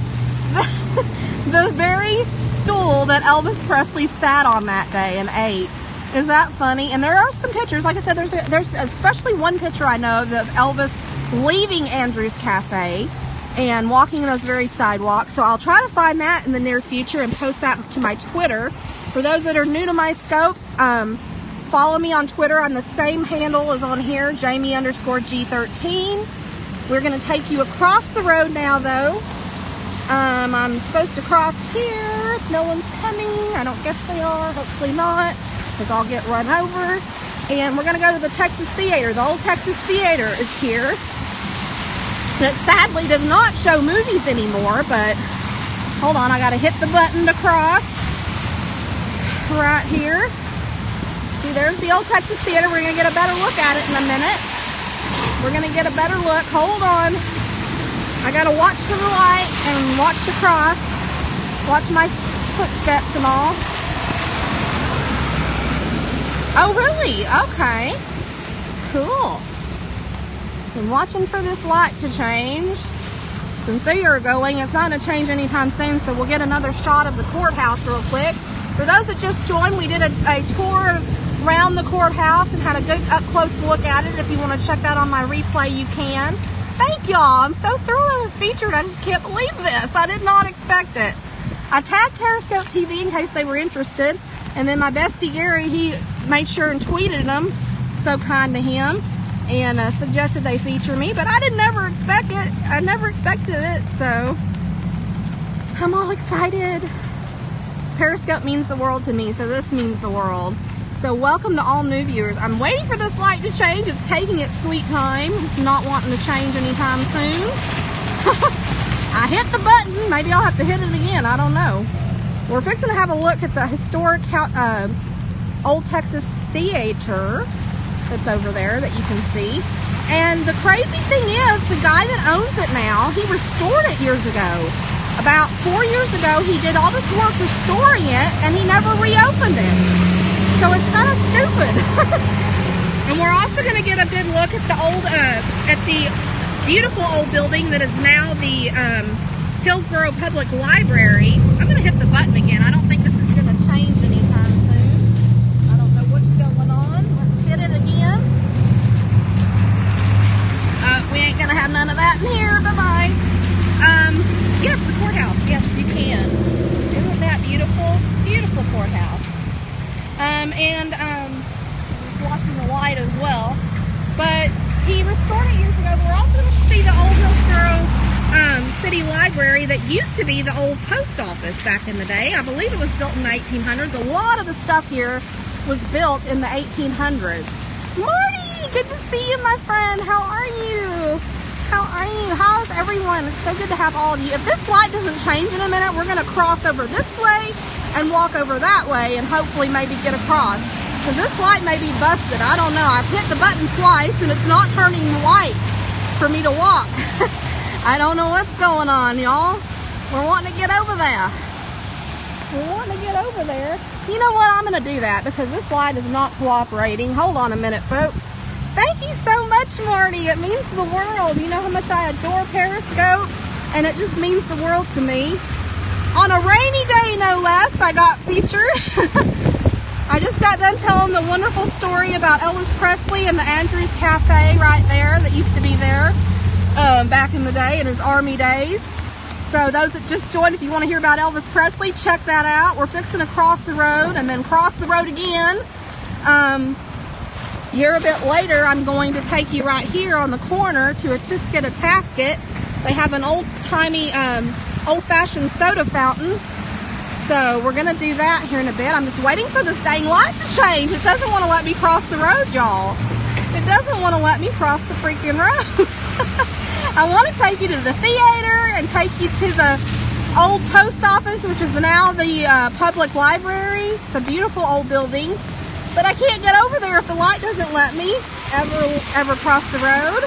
the very stool that Elvis Presley sat on that day and ate. Is that funny? And there are some pictures. Like I said, there's especially one picture I know of Elvis leaving Andrew's Cafe and walking those very sidewalks. So I'll try to find that in the near future and post that to my Twitter. For those that are new to my scopes, follow me on Twitter. I'm the same handle as on here, Jamie_G13. We're going to take you across the road now, though. I'm supposed to cross here if no one's coming. I don't guess they are. Hopefully not, because I'll get run over. And we're going to go to the Texas Theater. The Old Texas Theater is here. That sadly does not show movies anymore, but hold on, I got to hit the button to cross. Right here. See, there's the Old Texas Theater. We're going to get a better look at it in a minute. We're going to get a better look. Hold on. I got to watch to the light and watch to cross. Watch my footsteps and all. Oh, really? Okay. Cool. I'm watching for this light to change. Since they are going, it's not going to change anytime soon, so we'll get another shot of the courthouse real quick. For those that just joined, we did a tour around the courthouse and had a good up-close look at it. If you want to check that on my replay, you can. Thank y'all. I'm so thrilled I was featured. I just can't believe this. I did not expect it. I tagged Periscope TV in case they were interested. And then my bestie Gary, he made sure and tweeted them. So kind to him. And suggested they feature me. But I didn't ever expect it. I never expected it. So I'm all excited. Periscope means the world to me. So this means the world. So welcome to all new viewers. I'm waiting for this light to change. It's taking its sweet time. It's not wanting to change anytime soon. I hit the button. Maybe I'll have to hit it again. I don't know. We're fixing to have a look at the historic Old Texas Theatre that's over there that you can see. And the crazy thing is, the guy that owns it now, he restored it years ago. About 4 years ago, he did all this work restoring it, and he never reopened it. So it's kind of stupid. And we're also going to get a good look at the old, at the beautiful old building that is now the Hillsborough Public Library. I'm going to hit the button again. I don't think this is going to change anytime soon. I don't know what's going on. Let's hit it again. We ain't going to have none of that in here. Bye-bye. Yes, the courthouse. Yes, you can. Isn't that beautiful? Beautiful courthouse. Watching the light as well. But he restored it years ago. We're also going to see the old Hillsborough City Library that used to be the old post office back in the day. I believe it was built in the 1800s. A lot of the stuff here was built in the 1800s. Marty, good to see you, my friend. How are you? How are you? How's everyone? It's so good to have all of you. If this light doesn't change in a minute, we're going to cross over this way and walk over that way and hopefully maybe get across. Because this light may be busted. I don't know. I've hit the button twice and it's not turning white for me to walk. I don't know what's going on, y'all. We're wanting to get over there. We're wanting to get over there. You know what? I'm going to do that because this light is not cooperating. Hold on a minute, folks. Thank you so much, Marty. It means the world. You know how much I adore Periscope, and it just means the world to me. On a rainy day, no less, I got featured. I just got done telling the wonderful story about Elvis Presley and the Andrews Cafe right there that used to be there back in the day in his Army days. So those that just joined, if you want to hear about Elvis Presley, check that out. We're fixing to cross the road and then cross the road again. Here a bit later, I'm going to take you right here on the corner to a Tisket. They have an old-timey, old-fashioned soda fountain. So we're going to do that here in a bit. I'm just waiting for this dang light to change. It doesn't want to let me cross the road, y'all. It doesn't want to let me cross the freaking road. I want to take you to the theater and take you to the old post office, which is now the public library. It's a beautiful old building, but I can't get over there if the light doesn't let me ever cross the road.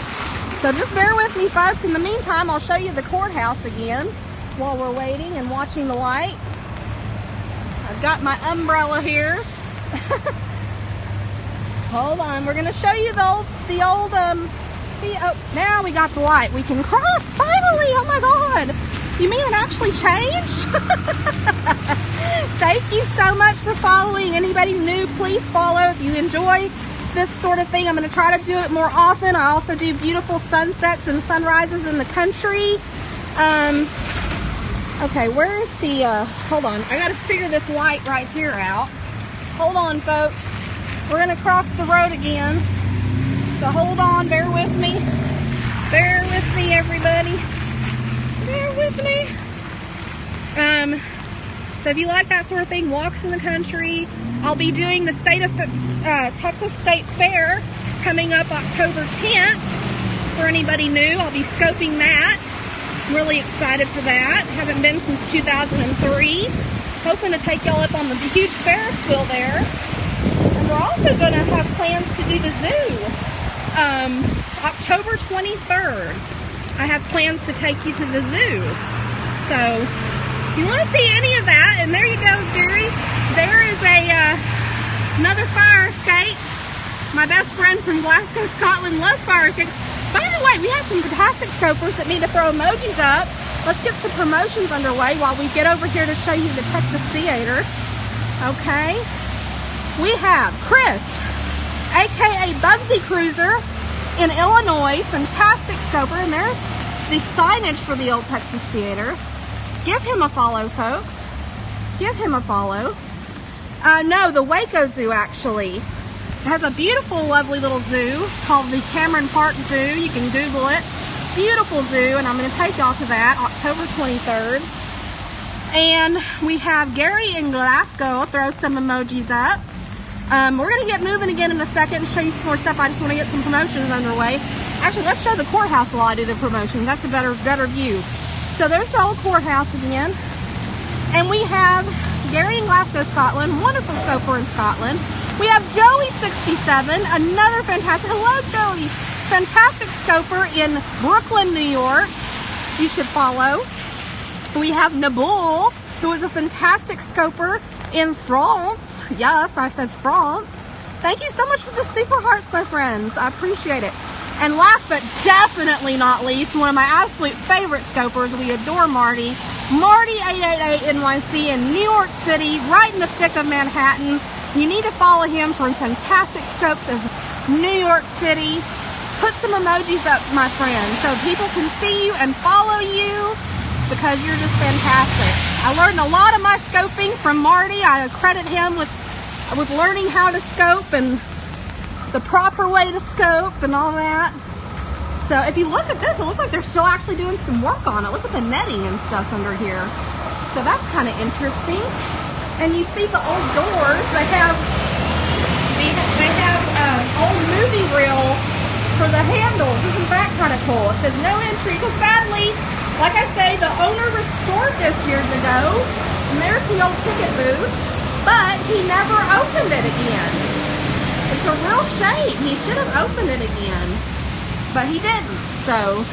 So just bear with me, folks. In the meantime, I'll show you the courthouse again while we're waiting and watching the light. I've got my umbrella here. Hold on, we're gonna show you now we got the light. We can cross, finally. Oh my God. You mean it actually changed? Thank you so much for following. Anybody new, please follow if you enjoy this sort of thing. I'm going to try to do it more often. I also do beautiful sunsets and sunrises in the country. Okay, where's the, hold on. I got to figure this light right here out. Hold on, folks. We're going to cross the road again. So hold on, bear with me. Bear with me, everybody. Bear with me. So if you like that sort of thing, walks in the country, I'll be doing the Texas State Fair coming up October 10th. For anybody new, I'll be scoping that. I'm really excited for that. Haven't been since 2003. Hoping to take y'all up on the huge Ferris wheel there. And we're also going to have plans to do the zoo. October 23rd. I have plans to take you to the zoo. So, if you want to see any of that, and there you go, Jerry. There is another fire escape. My best friend from Glasgow, Scotland loves fire escapes. By the way, we have some fantastic scopers that need to throw emojis up. Let's get some promotions underway while we get over here to show you the Texas Theater. Okay. We have Chris, aka Bubsy Cruiser, in Illinois, fantastic scoper, and there's the signage for the Old Texas Theater. Give him a follow, folks. Give him a follow. No, the Waco Zoo, actually. It has a beautiful, lovely little zoo called the Cameron Park Zoo. You can Google it. Beautiful zoo, and I'm going to take y'all to that October 23rd. And we have Gary in Glasgow. Throw some emojis up. We're going to get moving again in a second and show you some more stuff. I just want to get some promotions underway. Actually, let's show the courthouse while I do the promotions. That's a better view. So there's the old courthouse again. And we have Gary in Glasgow, Scotland. Wonderful scoper in Scotland. We have Joey67, another fantastic, hello Joey, fantastic scoper in Brooklyn, New York. You should follow. We have Nabul, who is a fantastic scoper in France. Yes, I said France. Thank you so much for the super hearts, my friends. I appreciate it. And last but definitely not least, one of my absolute favorite scopers, we adore Marty. Marty888 NYC in New York City, right in the thick of Manhattan. You need to follow him for fantastic scopes of New York City. Put some emojis up, my friend, so people can see you and follow you, because you're just fantastic. I learned a lot of my scoping from Marty. I credit him with learning how to scope and the proper way to scope and all that. So if you look at this, it looks like they're still actually doing some work on it. Look at the netting and stuff under here. So that's kind of interesting. And you see the old doors. They have old movie reel for the handles. Isn't that kind of cool? It says no entry, because sadly, like I say, the owner restored this years ago, and there's the old ticket booth, but he never opened it again. It's a real shame. He should have opened it again, but he didn't. So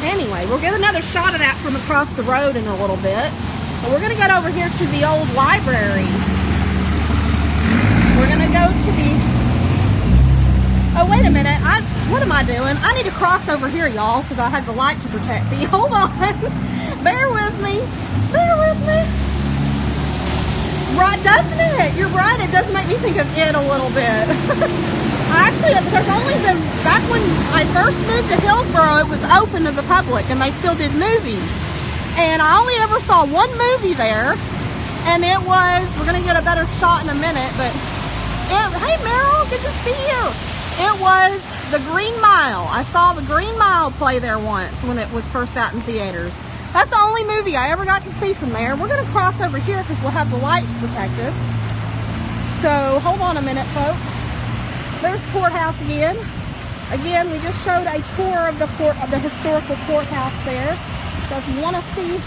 anyway, we'll get another shot of that from across the road in a little bit. But we're going to get over here to the old library. We're going to go to the... Oh, wait a minute. What am I doing? I need to cross over here, y'all, because I have the light to protect me. Hold on. Bear with me. Bear with me. Right, doesn't it? You're right. It does make me think of it a little bit. Actually, there's only been... Back when I first moved to Hillsborough, it was open to the public, and they still did movies. And I only ever saw one movie there, and it was, we're going to get a better shot in a minute, but, hey Meryl, good to see you. It was The Green Mile. I saw The Green Mile play there once when it was first out in theaters. That's the only movie I ever got to see from there. We're going to cross over here because we'll have the light to protect us. So, hold on a minute, folks. There's Courthouse again. Again, we just showed a tour of the historical courthouse there. So if you want to see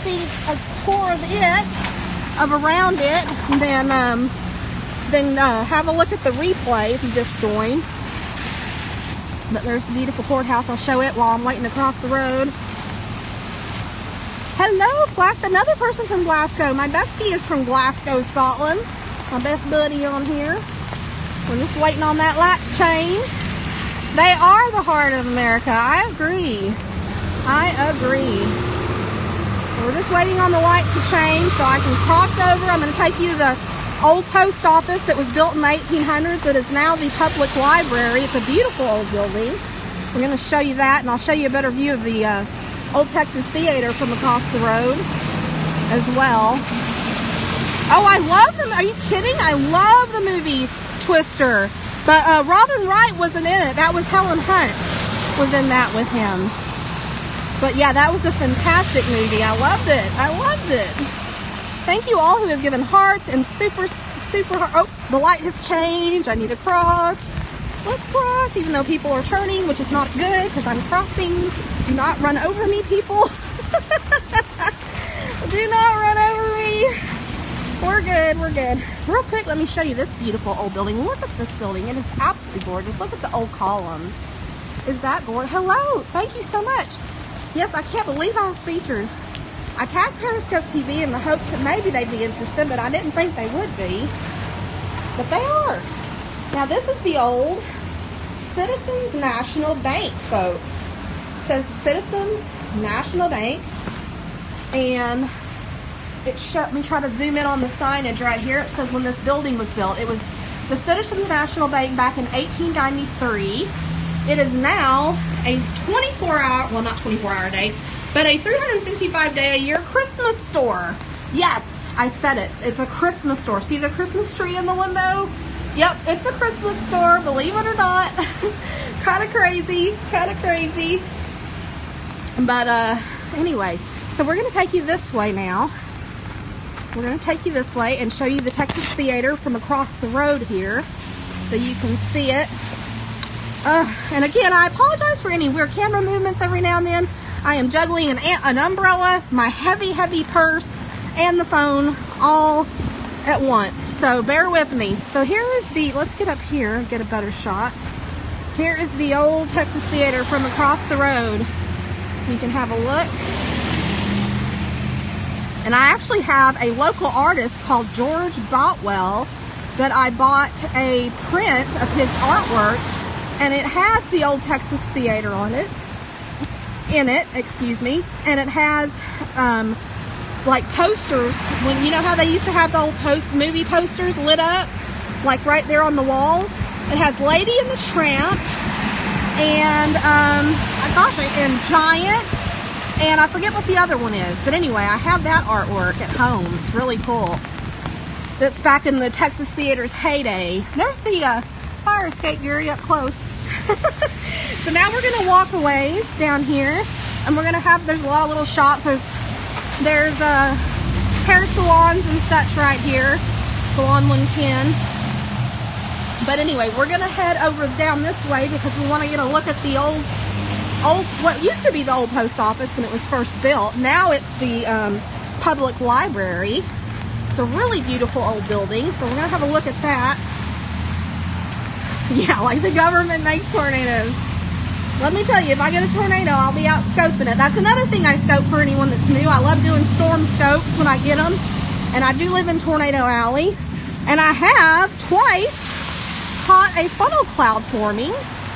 see a tour of it, of around it, then have a look at the replay if you just joined. But there's the beautiful courthouse. I'll show it while I'm waiting to cross the road. Hello, Glasgow. Another person from Glasgow. My bestie is from Glasgow, Scotland. My best buddy on here. We're just waiting on that light to change. They are the heart of America. I agree. I agree. We're just waiting on the light to change so I can cross over. I'm going to take you to the old post office that was built in the 1800s that is now the public library. It's a beautiful old building. We're going to show you that, and I'll show you a better view of the Old Texas Theatre from across the road as well. Oh, I love them. Are you kidding? I love the movie Twister. But Robin Wright wasn't in it. That was Helen Hunt was in that with him. But yeah, that was a fantastic movie. I loved it. I loved it. Thank you all who have given hearts and super oh, the light has changed. I need to cross. Let's cross, even though people are turning, which is not good because I'm crossing. Do not run over me, people. Do not run over me. We're good, we're good. Real quick, let me show you this beautiful old building. Look at this building. It is absolutely gorgeous. Look at the old columns. Is that gorgeous? Hello, thank you so much. Yes, I can't believe I was featured. I tagged Periscope TV in the hopes that maybe they'd be interested, but I didn't think they would be. But they are. Now, this is the old Citizens National Bank, folks. It says Citizens National Bank. And let me try to zoom in on the signage right here. It says when this building was built. It was the Citizens National Bank back in 1893. It is now a 24-hour, well, not 24-hour a day, but a 365-day-a-year Christmas store. Yes, I said it. It's a Christmas store. See the Christmas tree in the window? Yep, it's a Christmas store, believe it or not. Kind of crazy, kind of crazy. But anyway, so we're going to take you this way now. We're going to take you this way and show you the Texas Theatre from across the road here so you can see it. And again, I apologize for any weird camera movements every now and then. I am juggling an umbrella, my heavy, heavy purse, and the phone all at once. So bear with me. So here is the, let's get up here, get a better shot. Here is the old Texas Theatre from across the road. You can have a look. And I actually have a local artist called George Boutwell that I bought a print of his artwork, and it has the old Texas Theatre on it, and it has like posters, when you know how they used to have the old movie posters lit up, like right there on the walls. It has Lady and the Tramp, and and Giant, and I forget what the other one is, but anyway, I have that artwork at home. It's really cool. That's back in the Texas Theater's heyday. There's the fire escape, Gary, up close. So now we're gonna walk a ways down here, and we're gonna have, there's a lot of little shops. There's hair salons and such right here, Salon 110. But anyway, we're gonna head over down this way because we want to get a look at the old, what used to be the old post office when it was first built. Now it's the public library. It's a really beautiful old building, so we're gonna have a look at that. Yeah, like the government makes tornadoes. Let me tell you, if I get a tornado, I'll be out scoping it. That's another thing I scope for anyone that's new. I love doing storm scopes when I get them. And I do live in Tornado Alley. And I have twice caught a funnel cloud forming.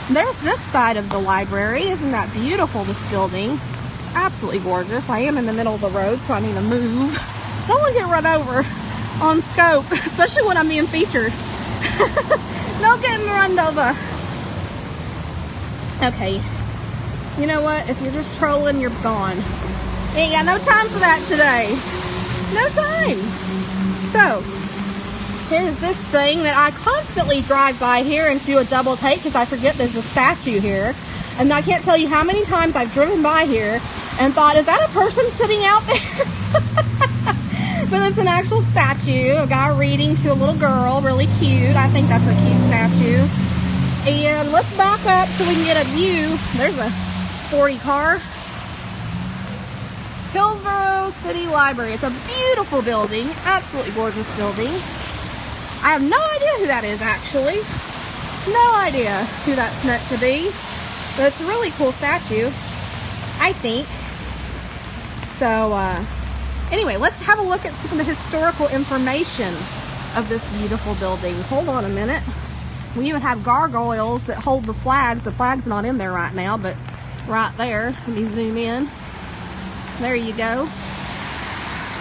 There's this side of the library. Isn't that beautiful, this building? It's absolutely gorgeous. I am in the middle of the road, so I need to move. I don't want to get run over on scope, especially when I'm being featured. No getting run over. Okay, you know what? If you're just trolling, you're gone. Ain't got no time for that today. No time. So, here's this thing that I constantly drive by here and do a double take because I forget there's a statue here. And I can't tell you how many times I've driven by here and thought, is that a person sitting out there? But it's an actual statue, a guy reading to a little girl, really cute. I think that's a cute statue. And let's back up so we can get a view. There's a sporty car. Hillsborough Hillsborough City Library. It's a beautiful building, absolutely gorgeous building. I have no idea who that is, actually. No idea who that's meant to be. But it's a really cool statue, I think. So, anyway, let's have a look at some of the historical information of this beautiful building. Hold on a minute. We even have gargoyles that hold the flags. The flag's not in there right now, but right there. Let me zoom in. There you go.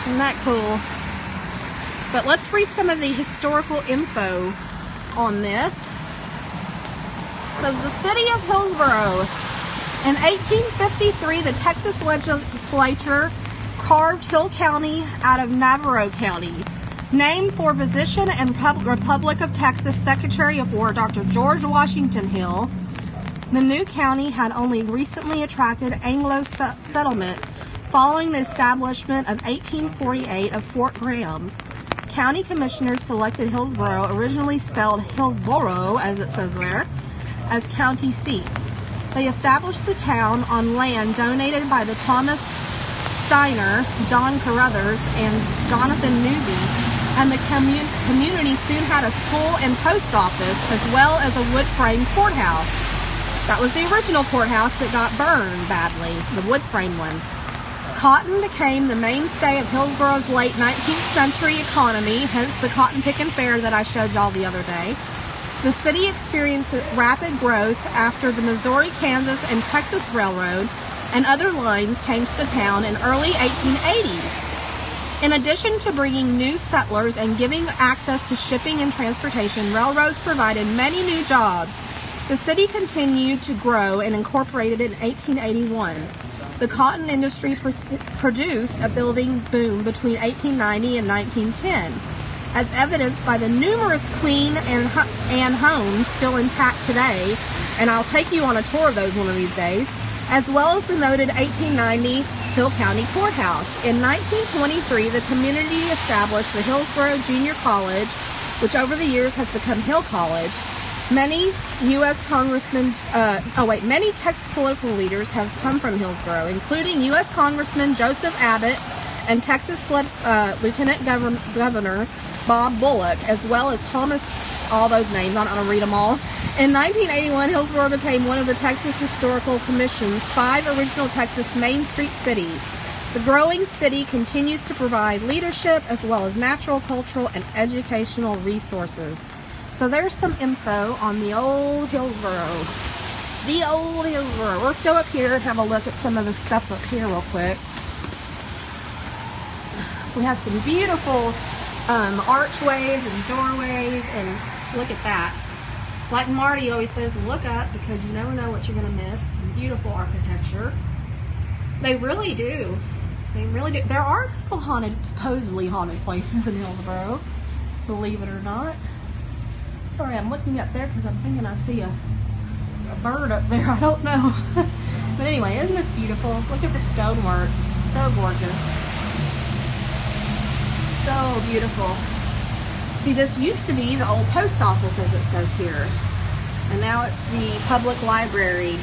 Isn't that cool? But let's read some of the historical info on this. It says the city of Hillsborough. In 1853, the Texas legislature carved Hill County out of Navarro County, named for physician and Republic of Texas Secretary of War Dr. George Washington Hill. The new county had only recently attracted Anglo settlement following the establishment of 1848 of Fort Graham. County commissioners selected Hillsborough, originally spelled Hillsborough, as it says there, as county seat. They established the town on land donated by the Thomas Steiner, John Carruthers, and Jonathan Newby, and the community soon had a school and post office, as well as a wood frame courthouse. That was the original courthouse that got burned badly, the wood frame one. Cotton became the mainstay of Hillsborough's late 19th century economy, hence the cotton picking fair that I showed y'all the other day. The city experienced rapid growth after the Missouri, Kansas, and Texas Railroad and other lines came to the town in early 1880s. In addition to bringing new settlers and giving access to shipping and transportation, railroads provided many new jobs. The city continued to grow and incorporated in 1881. The cotton industry produced a building boom between 1890 and 1910, as evidenced by the numerous Queen Anne homes still intact today, and I'll take you on a tour of those one of these days, as well as the noted 1890 Hill County Courthouse. In 1923, the community established the Hillsborough Junior College, which over the years has become Hill College. Many many Texas political leaders have come from Hillsborough, including U.S. Congressman Joseph Abbott and Texas Lieutenant Governor Bob Bullock, as well as Thomas, all those names, I don't want to read them all. In 1981, Hillsborough became one of the Texas Historical Commission's 5 original Texas Main Street cities. The growing city continues to provide leadership as well as natural, cultural, and educational resources. So there's some info on the old Hillsborough. The old Hillsborough. Let's go up here and have a look at some of the stuff up here real quick. We have some beautiful archways and doorways, and look at that. Like Marty always says, look up because you never know what you're going to miss. Some beautiful architecture. They really do. They really do. There are a couple supposedly haunted places in Hillsborough, believe it or not. Sorry, I'm looking up there because I'm thinking I see a bird up there. I don't know. But anyway, isn't this beautiful? Look at the stonework. It's so gorgeous. So beautiful. See, this used to be the old post office, as it says here. And now it's the public library.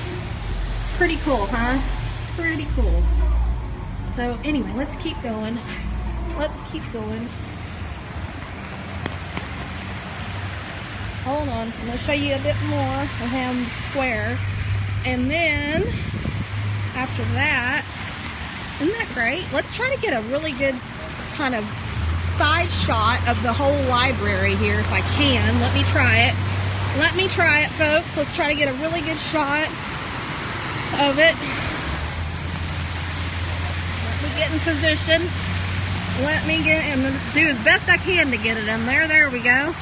Pretty cool, huh? Pretty cool. So anyway, let's keep going. Let's keep going. Hold on, I'm going to show you a bit more of Ham Square. And then, after that, isn't that great? Let's try to get a really good kind of side shot of the whole library here if I can. Let me try it. Let me try it, folks. Let's try to get a really good shot of it. Let me get in position. Let me get in, do as best I can to get it in there. There we go.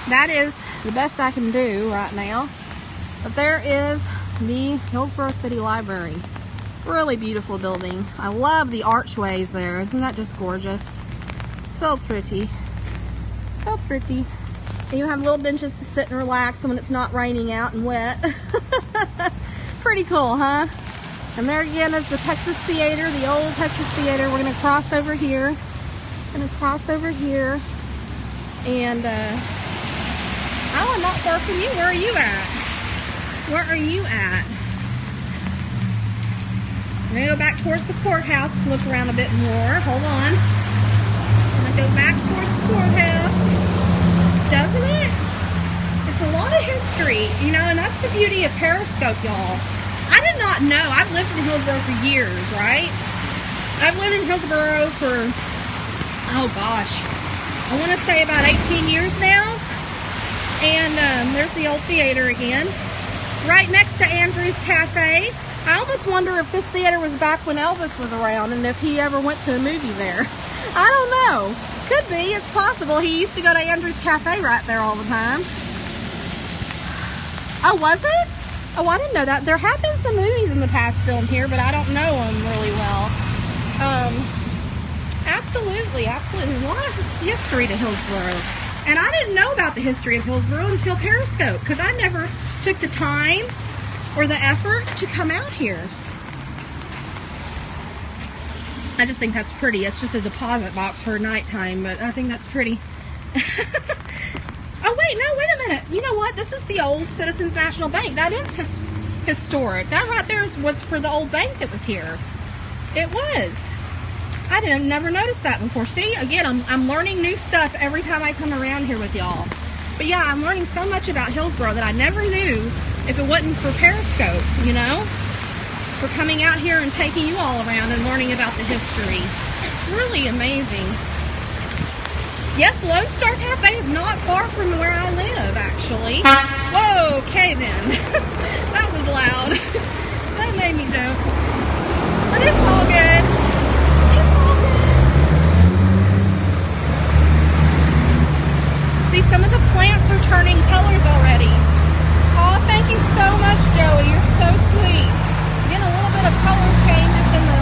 That is the best I can do right now. But there is the Hillsborough City Library. Really beautiful building. I love the archways there. Isn't that just gorgeous? So pretty. So pretty. They even have little benches to sit and relax when it's not raining out and wet. Pretty cool, huh? And there again is the Texas Theater, the old Texas Theater. We're going to cross over here. Going to cross over here. And, oh, I'm not far from you. Where are you at? Where are you at? I'm going to go back towards the courthouse to look around a bit more. Hold on. I'm going to go back towards the courthouse. Doesn't it? It's a lot of history, you know, and that's the beauty of Periscope, y'all. I did not know. I've lived in Hillsborough for years, right? I've lived in Hillsborough for, oh gosh, I want to say about 18 years now. And there's the old theater again. Right next to Andrew's Cafe. I almost wonder if this theater was back when Elvis was around and if he ever went to a movie there. I don't know. Could be. It's possible. He used to go to Andrew's Cafe right there all the time. Oh, was it? Oh, I didn't know that. There have been some movies in the past filmed here, but I don't know them really well. Absolutely, absolutely. A lot of history to Hillsborough. And I didn't know about the history of Hillsborough until Periscope, because I never took the time or the effort to come out here. I just think that's pretty. It's just a deposit box for nighttime, but I think that's pretty. Oh, wait, no, wait a minute. You know what? This is the old Citizens National Bank. That is historic. That right there was for the old bank that was here. It was. I didn't never noticed that before. See, again, I'm learning new stuff every time I come around here with y'all. But yeah, I'm learning so much about Hillsborough that I never knew if it wasn't for Periscope, you know? For coming out here and taking you all around and learning about the history. It's really amazing. Yes, Lone Star Cafe is not far from where I live, actually. Whoa, okay then. That was loud. That made me jump. But it's all good. It's all good. See, some of the plants are turning colors already. Oh, thank you so much, Joey. You're so sweet. Getting a little bit of color changes in the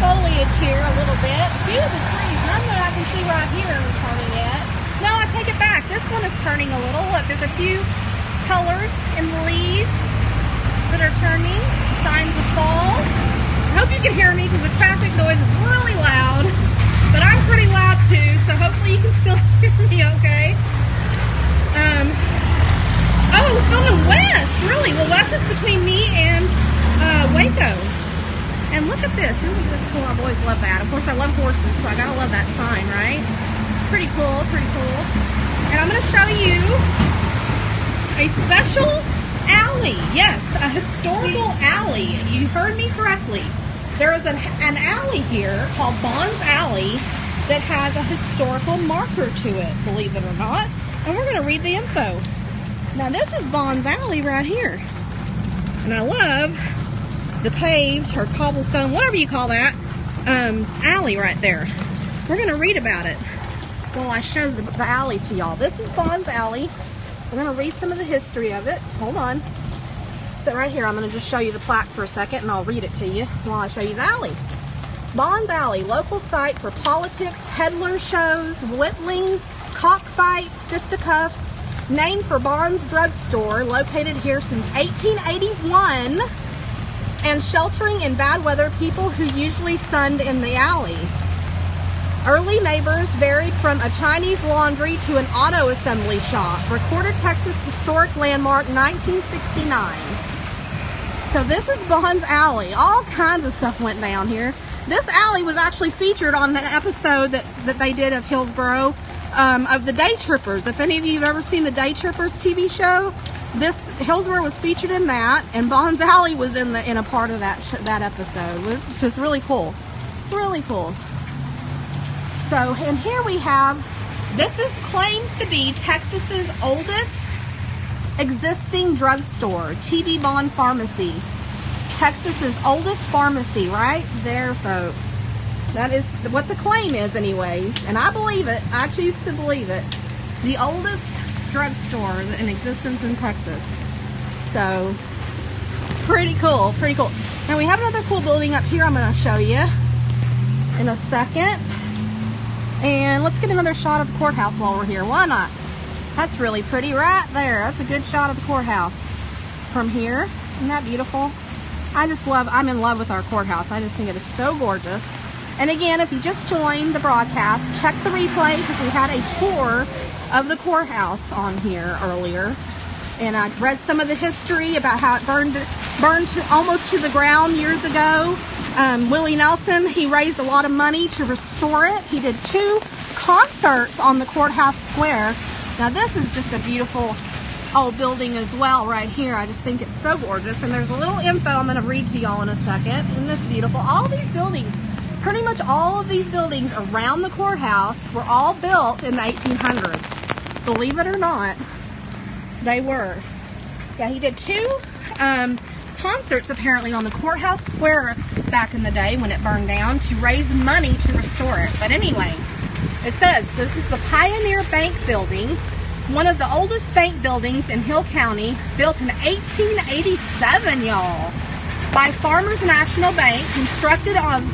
foliage here a little bit. A few of the trees, none that I can see right here are turning yet. No, I take it back. This one is turning a little. Look, there's a few colors in the leaves that are turning. Signs of fall. I hope you can hear me because the traffic noise is really loud. But I'm pretty loud too, so hopefully you can still hear me okay. Oh, it's going west, really. Well, west is between me and Waco. And look at this. Isn't this cool? I've always loved that. Of course, I love horses, so I gotta love that sign, right? Pretty cool, pretty cool. And I'm gonna show you a special alley. Yes, a historical alley. You heard me correctly. There is an alley here called Bond's Alley that has a historical marker to it, believe it or not. And we're gonna read the info. Now, this is Bond's Alley right here. And I love the paved or cobblestone, whatever you call that, alley right there. We're going to read about it while I show the alley to y'all. This is Bond's Alley. We're going to read some of the history of it. Hold on. So right here, I'm going to just show you the plaque for a second and I'll read it to you while I show you the alley. Bond's Alley, local site for politics, peddler shows, whittling, cockfights, fisticuffs, named for Bond's Drugstore, located here since 1881, and sheltering in bad weather people who usually sunned in the alley. Early neighbors varied from a Chinese laundry to an auto assembly shop. Recorded Texas Historic Landmark, 1969. So this is Bond's Alley. All kinds of stuff went down here. This alley was actually featured on an episode that they did of Hillsborough, of the Day Trippers. If any of you have ever seen the Day Trippers TV show, this Hillsborough was featured in that, and Bond's Alley was in a part of that episode, which is really cool. Really cool. So, and here we have, this is claims to be Texas's oldest existing drugstore, TB Bond Pharmacy. Texas's oldest pharmacy, right there, folks. That is what the claim is anyways, and I believe it. I choose to believe it. The oldest drugstore in existence in Texas. So, pretty cool, pretty cool. Now we have another cool building up here I'm going to show you in a second. And let's get another shot of the courthouse while we're here. Why not? That's really pretty right there. That's a good shot of the courthouse from here. Isn't that beautiful? I'm in love with our courthouse. I just think it is so gorgeous. And again, if you just joined the broadcast, check the replay because we had a tour of the courthouse on here earlier. And I read some of the history about how it burned almost to the ground years ago. Willie Nelson, he raised a lot of money to restore it. He did 2 concerts on the Courthouse Square. Now this is just a beautiful old building as well right here. I just think it's so gorgeous. And there's a little info I'm going to read to y'all in a second. Isn't this beautiful? All these buildings, pretty much all of these buildings around the courthouse were all built in the 1800s. Believe it or not, they were. Yeah, he did 2 concerts apparently on the Courthouse Square back in the day when it burned down to raise money to restore it. But anyway, it says this is the Pioneer Bank Building, one of the oldest bank buildings in Hill County, built in 1887, y'all, by Farmers National Bank, constructed on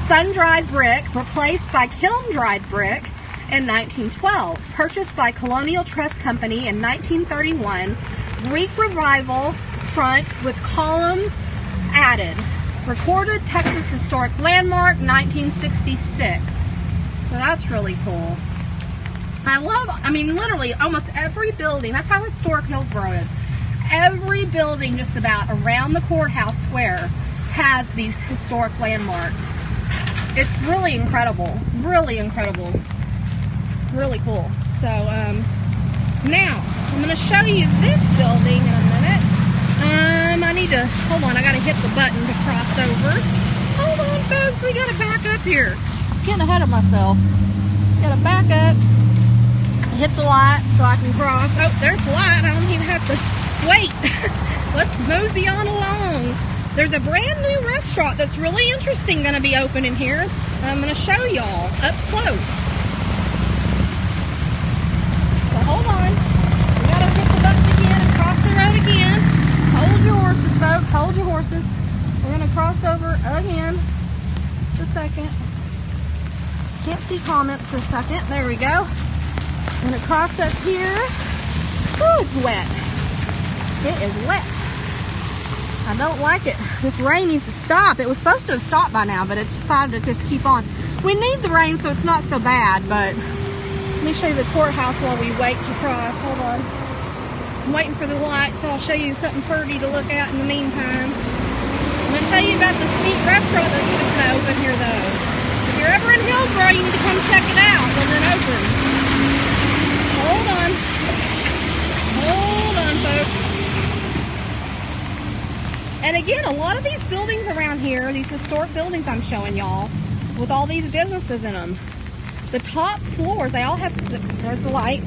sun-dried brick, replaced by kiln-dried brick in 1912, purchased by Colonial Trust Company in 1931, Greek Revival front with columns added, recorded Texas Historic Landmark 1966. So that's really cool. I mean, literally almost every building, that's how historic Hillsborough is. Every building just about around the Courthouse Square has these historic landmarks. It's really incredible, really incredible, really cool. So now I'm going to show you this building in a minute. I need to, hold on, I got to hit the button to cross over. Hold on, folks, we got to back up here. Getting ahead of myself. Got to back up, hit the light so I can cross. Oh, there's the light. I don't even have to wait. Let's mosey on along. There's a brand new restaurant that's really interesting going to be open in here. I'm going to show y'all up close. So hold on. We got to hit the button again and cross the road again. Hold your horses, folks. Hold your horses. We're going to cross over again. Just a second. Can't see comments for a second. There we go. I'm going to cross up here. Ooh, it's wet. It is wet. I don't like it. This rain needs to stop. It was supposed to have stopped by now, but it's decided to just keep on. We need the rain, so it's not so bad, but let me show you the courthouse while we wait to cross. Hold on. I'm waiting for the light, so I'll show you something pretty to look at in the meantime. I'm going to tell you about this neat restaurant that's going to open here, though. If you're ever in Hillsborough, you need to come check it out when it opens. Hold on. Hold on, folks. And again, a lot of these buildings around here, these historic buildings I'm showing y'all, with all these businesses in them, the top floors, they all have, there's the light.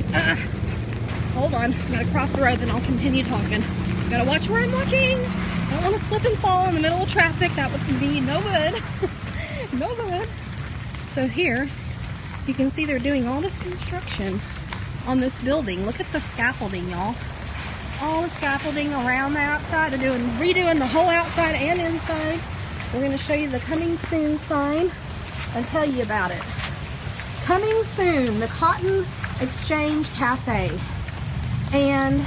Hold on, I'm going to cross the road, then I'll continue talking. Got to watch where I'm walking. I don't want to slip and fall in the middle of traffic. That would be no good. No good. So here, you can see they're doing all this construction on this building. Look at the scaffolding, y'all. All the scaffolding around the outside. They're redoing the whole outside and inside. We're going to show you the coming soon sign and tell you about it. Coming soon, the Cotton Exchange Cafe. And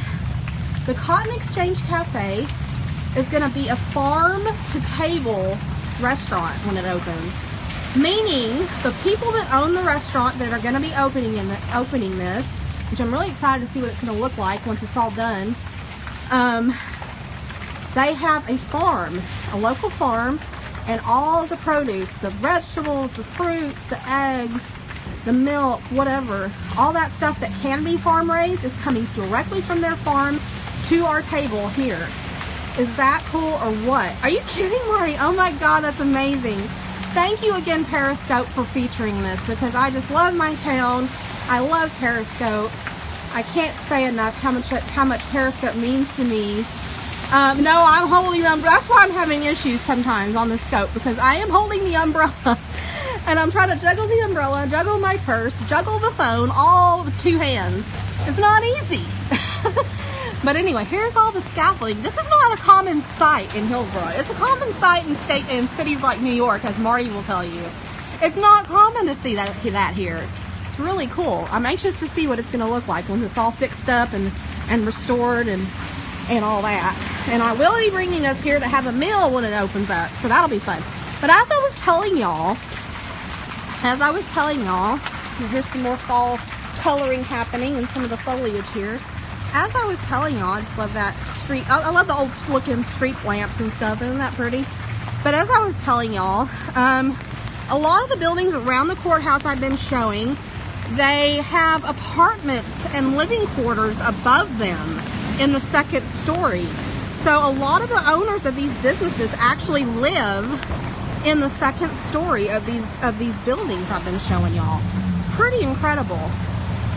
the Cotton Exchange Cafe is going to be a farm-to-table restaurant when it opens. Meaning, the people that own the restaurant that are going to be opening this, which I'm really excited to see what it's going to look like once it's all done, they have a farm, a local farm, and all the produce, the vegetables, the fruits, the eggs, the milk, whatever, all that stuff that can be farm raised is coming directly from their farm to our table here. Is that cool or what? Are you kidding, Marty? Oh my God, that's amazing. Thank you again, Periscope, for featuring this, because I just love my town. I love Periscope. I can't say enough how much Periscope means to me. No, I'm holding the umbrella. That's why I'm having issues sometimes on the scope, because I am holding the umbrella. And I'm trying to juggle the umbrella, juggle my purse, juggle the phone, all with 2 hands. It's not easy. But anyway, here's all the scaffolding. This is not a common sight in Hillsborough. It's a common sight in cities like New York, as Marty will tell you. It's not common to see that here. It's really cool. I'm anxious to see what it's going to look like when it's all fixed up and restored and all that. And I will be bringing us here to have a meal when it opens up, so that'll be fun. But as I was telling y'all, here's some more fall coloring happening and some of the foliage here. As I was telling y'all, I just love that street. I love the old looking street lamps and stuff. Isn't that pretty? But as I was telling y'all, a lot of the buildings around the courthouse I've been showing, they have apartments and living quarters above them in the second story. So a lot of the owners of these businesses actually live in the second story of these buildings I've been showing y'all. It's pretty incredible,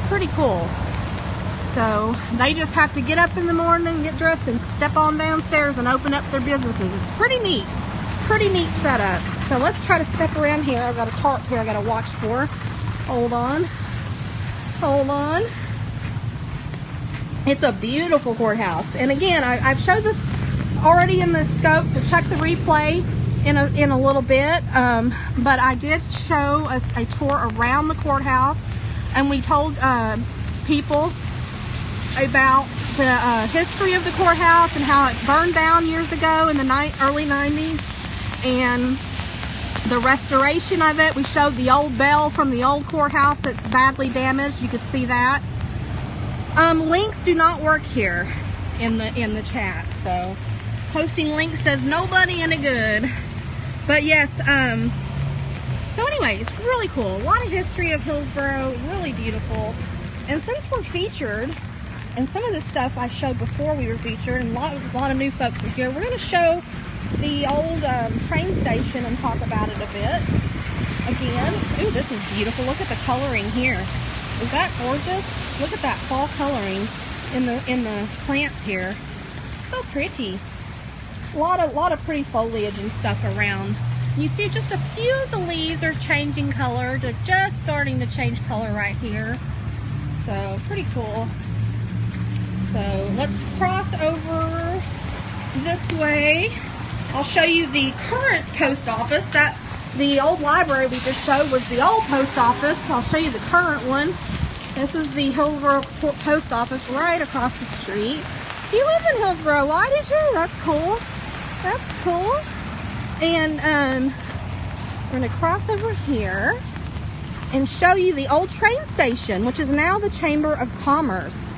pretty cool. So they just have to get up in the morning, get dressed, and step on downstairs and open up their businesses. It's pretty neat setup. So let's try to step around here. I've got a tarp here I gotta watch for. Hold on. It's a beautiful courthouse. And again, I've showed this already in the scope, so check the replay in a little bit. But I did show us a tour around the courthouse, and we told people about the history of the courthouse and how it burned down years ago in the early 90s, and the restoration of it. We showed the old bell from the old courthouse that's badly damaged. You could see that. Links do not work here in the chat, so posting links does nobody any good. But yes, so anyway, it's really cool. A lot of history of Hillsborough, really beautiful. And since we're featured, and some of the stuff I showed before we were featured, and a lot of new folks are here, we're going to show the old train station and talk about it a bit again. Ooh, this is beautiful. Look at the coloring here. Is that gorgeous? Look at that fall coloring in the plants here. So pretty. A lot of pretty foliage and stuff around. You see just a few of the leaves are changing color. They're just starting to change color right here. So pretty cool. So let's cross over this way. I'll show you the current post office. That the old library we just showed was the old post office. I'll show you the current one. This is the Hillsborough post office right across the street. You live in Hillsborough, why did you? That's cool. That's cool. And we're gonna cross over here and show you the old train station, which is now the Chamber of Commerce.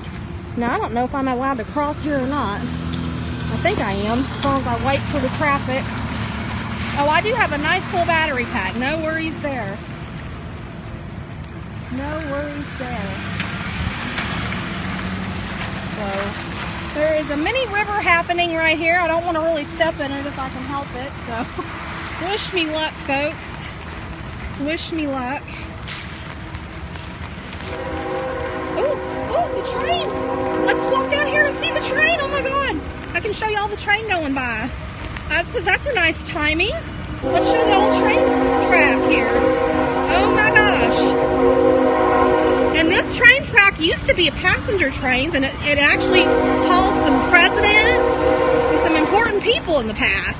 Now, I don't know if I'm allowed to cross here or not. I think I am, as long as I wait for the traffic. Oh, I do have a nice full battery pack. No worries there. No worries there. So, there is a mini river happening right here. I don't want to really step in it if I can help it. So, wish me luck, folks. Wish me luck. Oh, the train. Let's walk down here and see the train. Oh my God. I can show you all the train going by. That's a nice timing. Let's show the old train track here. Oh my gosh. And this train track used to be a passenger train, and it actually hauled some presidents and some important people in the past.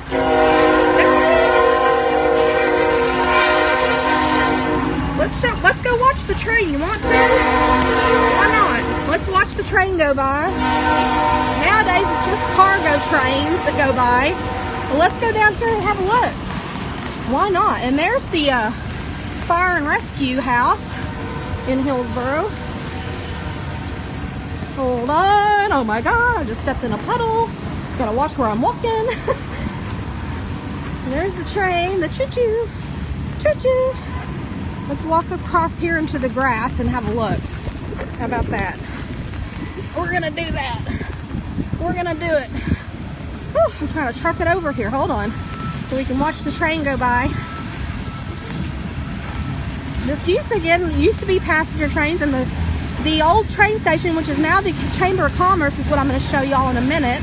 Let's go watch the train. You want to? Why not? Let's watch the train go by. Nowadays it's just cargo trains that go by. Well, let's go down here and have a look. Why not? And there's the fire and rescue house in Hillsborough. Hold on. Oh my God, I just stepped in a puddle. Gotta watch where I'm walking. There's the train, the choo-choo. Choo-choo. Let's walk across here into the grass and have a look. How about that? We're gonna do that. We're gonna do it. Whew, I'm trying to truck it over here. Hold on. So we can watch the train go by. This used to be passenger trains, and the old train station, which is now the Chamber of Commerce, is what I'm going to show y'all in a minute,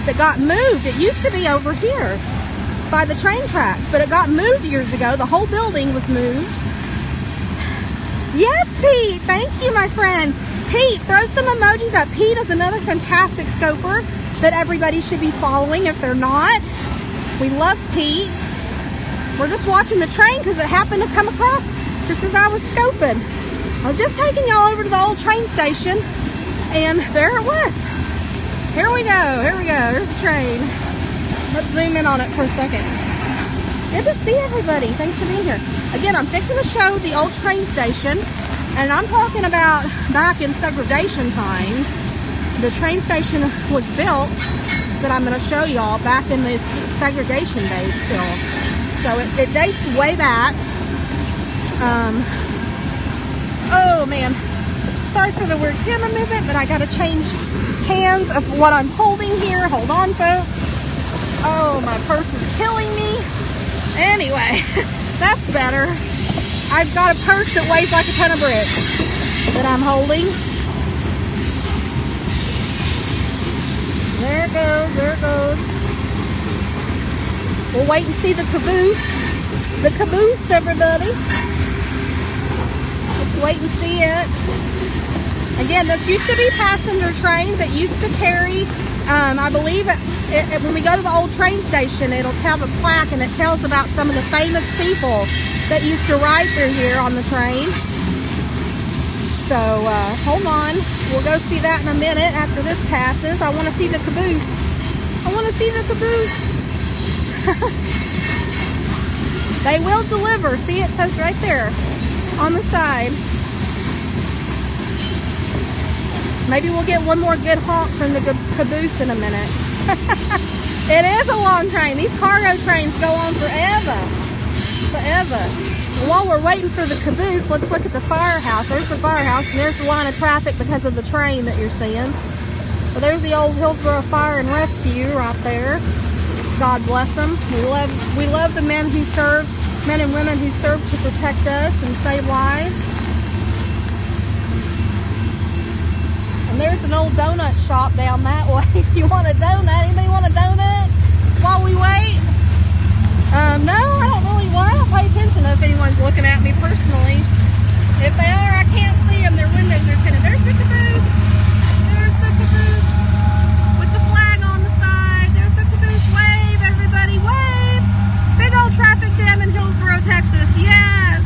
that got moved. It used to be over here by the train tracks, but it got moved years ago. The whole building was moved. Yes, Pete. Thank you, my friend. Pete, throw some emojis up. Pete is another fantastic scoper that everybody should be following if they're not. We love Pete. We're just watching the train because it happened to come across just as I was scoping. I was just taking y'all over to the old train station, and there it was. Here we go. Here we go. Here's the train. Let's zoom in on it for a second. Good to see everybody. Thanks for being here. Again, I'm fixing to show the old train station, and I'm talking about back in segregation times. The train station was built that I'm going to show y'all back in the segregation days still. So it dates way back. Oh man, sorry for the weird camera movement, but I got to change hands of what I'm holding here. Hold on, folks. Oh, my purse is killing me. Anyway, that's better. I've got a purse that weighs like a ton of bricks that I'm holding. There it goes, there it goes. We'll wait and see the caboose. The caboose, everybody. Let's wait and see it. Again, this used to be passenger trains that used to carry, I believe, when we go to the old train station, it'll have a plaque and it tells about some of the famous people that used to ride through here on the train. So, hold on. We'll go see that in a minute after this passes. I want to see the caboose. I want to see the caboose. They will deliver. See, it says right there on the side. Maybe we'll get one more good honk from the caboose in a minute. It is a long train. These cargo trains go on forever. Forever. While we're waiting for the caboose, let's look at the firehouse. There's the firehouse, and there's the line of traffic because of the train that you're seeing. So there's the old Hillsborough Fire and Rescue right there. God bless them. We love the men and women who serve to protect us and save lives. And there's an old donut shop down that way. If you want a donut, anybody want a donut while we wait? No, I don't really. Well, I don't pay attention if anyone's looking at me personally. If they are, I can't see them. Their windows are tinted. There's the caboose. There's the caboose with the flag on the side. There's the caboose. Wave, everybody, wave. Big old traffic jam in Hillsborough, Texas. Yes.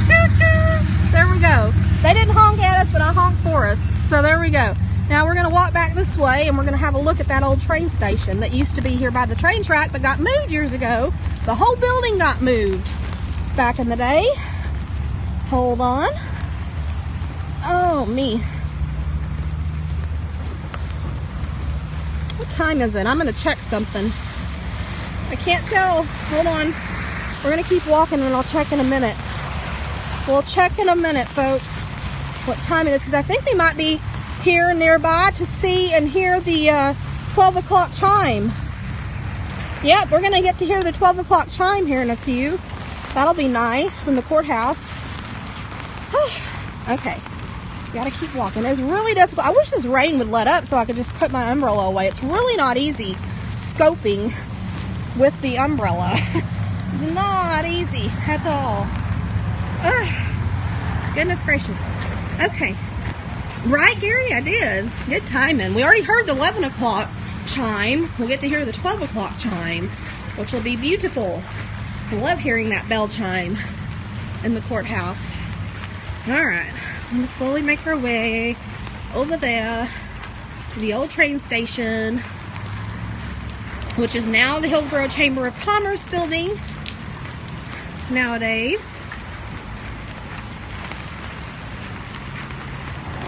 Choo-choo. There we go. They didn't honk at us, but I honked for us. So there we go. Now we're going to walk back this way and we're going to have a look at that old train station that used to be here by the train track but got moved years ago. The whole building got moved back in the day. Hold on. Oh, me. What time is it? I'm going to check something. I can't tell. Hold on. We're going to keep walking and I'll check in a minute. We'll check in a minute, folks, what time it is, because I think they might be here nearby to see and hear the 12 o'clock chime. Yep, we're going to get to hear the 12 o'clock chime here in a few. That'll be nice from the courthouse. Okay, gotta keep walking. It's really difficult. I wish this rain would let up so I could just put my umbrella away. It's really not easy scoping with the umbrella. It's not easy at all. Goodness gracious. Okay. Right, Gary? I did. Good timing. We already heard the 11 o'clock chime. We'll get to hear the 12 o'clock chime, which will be beautiful. I love hearing that bell chime in the courthouse. Alright. I'm going to slowly make our way over there to the old train station, which is now the Hillsborough Chamber of Commerce building nowadays.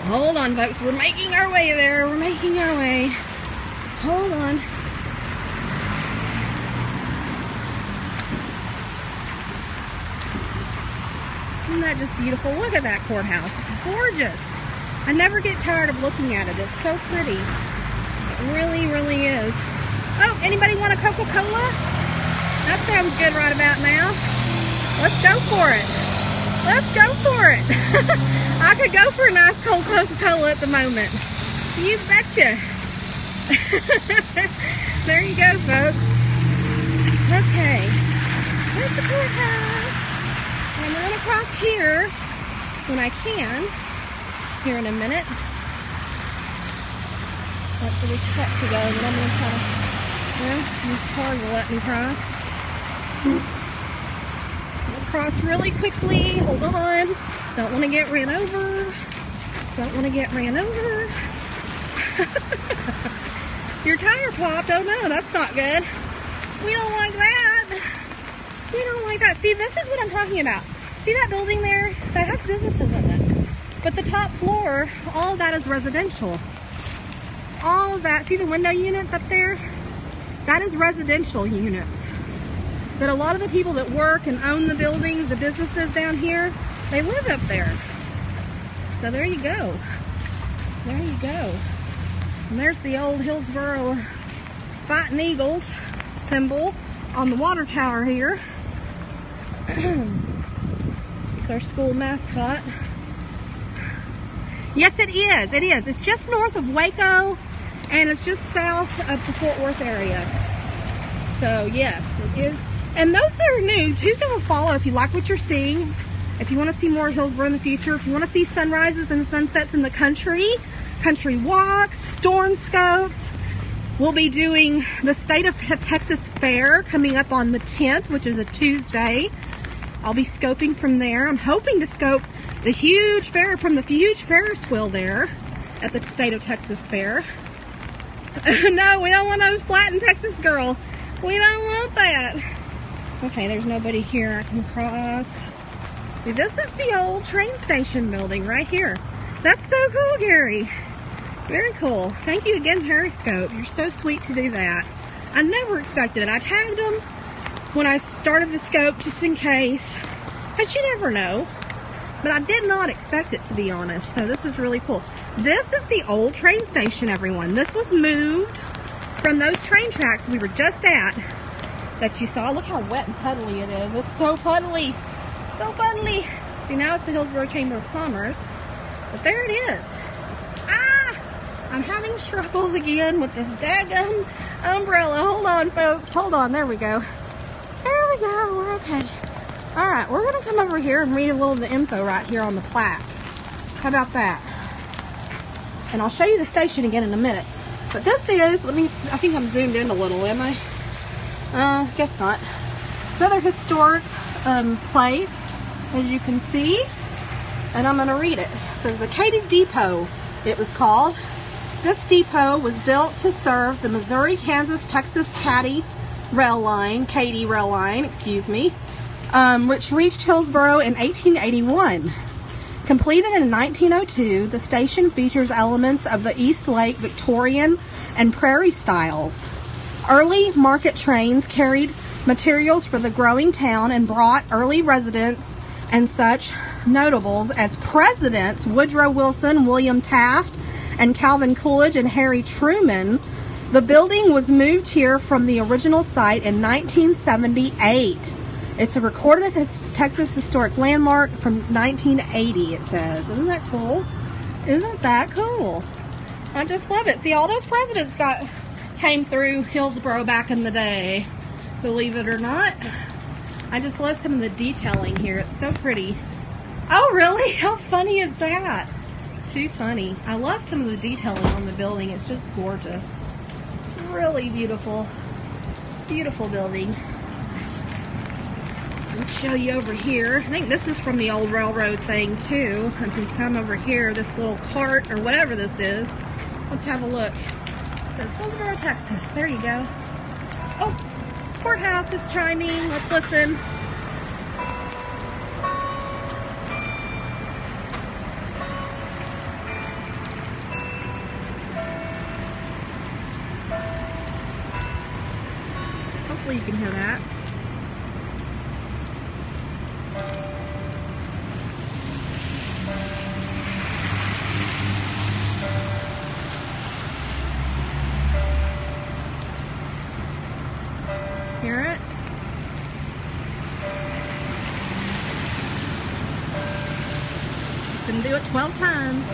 Hold on, folks. We're making our way there. We're making our way. Hold on. Isn't that just beautiful? Look at that courthouse. It's gorgeous. I never get tired of looking at it. It's so pretty. It really, really is. Oh, anybody want a Coca-Cola? That sounds good right about now. Let's go for it. Let's go for it. I could go for a nice cold Coca-Cola at the moment. You betcha. There you go, folks. Okay. There's the courthouse. And we're going to cross here when I can. Here in a minute. Wait for this truck to go, but I'm going to try to... Well, these cars will let me cross. I'll cross really quickly. Hold on. Don't want to get ran over. Don't want to get ran over. Your tire popped. Oh no, that's not good. We don't like that. We don't like that. See, this is what I'm talking about. See that building there? That has businesses in it. But the top floor, all of that is residential. all of that, see the window units up there? That is residential units. But a lot of the people that work and own the buildings, the businesses down here, they live up there. So there you go. There you go. And there's the old Hillsborough Fighting Eagles symbol on the water tower here. It's our school mascot. Yes, it is. It is. It's just north of Waco, and it's just south of the Fort Worth area. So yes, it is. And those that are new, do give a follow if you like what you're seeing. If you want to see more Hillsborough in the future, if you want to see sunrises and sunsets in the country walks, storm scopes. We'll be doing the State of Texas Fair coming up on the 10th, which is a Tuesday. I'll be scoping from there. I'm hoping to scope the huge fair from the huge Ferris wheel there at the State of Texas Fair. No, we don't want to flatten Texas girl. We don't want that. Okay, there's nobody here I can cross. See, this is the old train station building right here. That's so cool, Gary. Very cool. Thank you again, Periscope. You're so sweet to do that. I never expected it. I tagged them when I started the scope just in case, because you never know. But I did not expect it, to be honest. So this is really cool. This is the old train station, everyone. This was moved from those train tracks we were just at that you saw. Look how wet and puddly it is. It's so puddly. So puddly. See, now it's the Hillsborough Chamber of Commerce. But there it is. I'm having struggles again with this daggum umbrella. Hold on, folks. Hold on. There we go. There we go. We're okay. All right. We're going to come over here and read a little of the info right here on the plaque. How about that? And I'll show you the station again in a minute. But this is, I think I'm zoomed in a little, am I? Guess not. Another historic place, as you can see. And I'm going to read it. It says the Katy Depot, it was called. This depot was built to serve the Missouri, Kansas, Texas Katy rail line, which reached Hillsborough in 1881. Completed in 1902, the station features elements of the East Lake Victorian and Prairie styles. Early market trains carried materials for the growing town and brought early residents and such notables as Presidents Woodrow Wilson, William Taft, and Calvin Coolidge and Harry Truman. The building was moved here from the original site in 1978. It's a recorded Texas historic landmark from 1980, it says. Isn't that cool? Isn't that cool? I just love it. See, all those presidents came through Hillsborough back in the day, believe it or not. I just love some of the detailing here. It's so pretty. Oh, really? How funny is that? Too funny. I love some of the detailing on the building. It's just gorgeous. It's really beautiful. Beautiful building. Let me show you over here. I think this is from the old railroad thing too. If you come over here, this little cart or whatever this is. Let's have a look. It says Hillsborough, Texas. There you go. Oh, Courthouse is chiming. Let's listen. Hopefully you can hear that. Hear it? It's going to do it 12 times.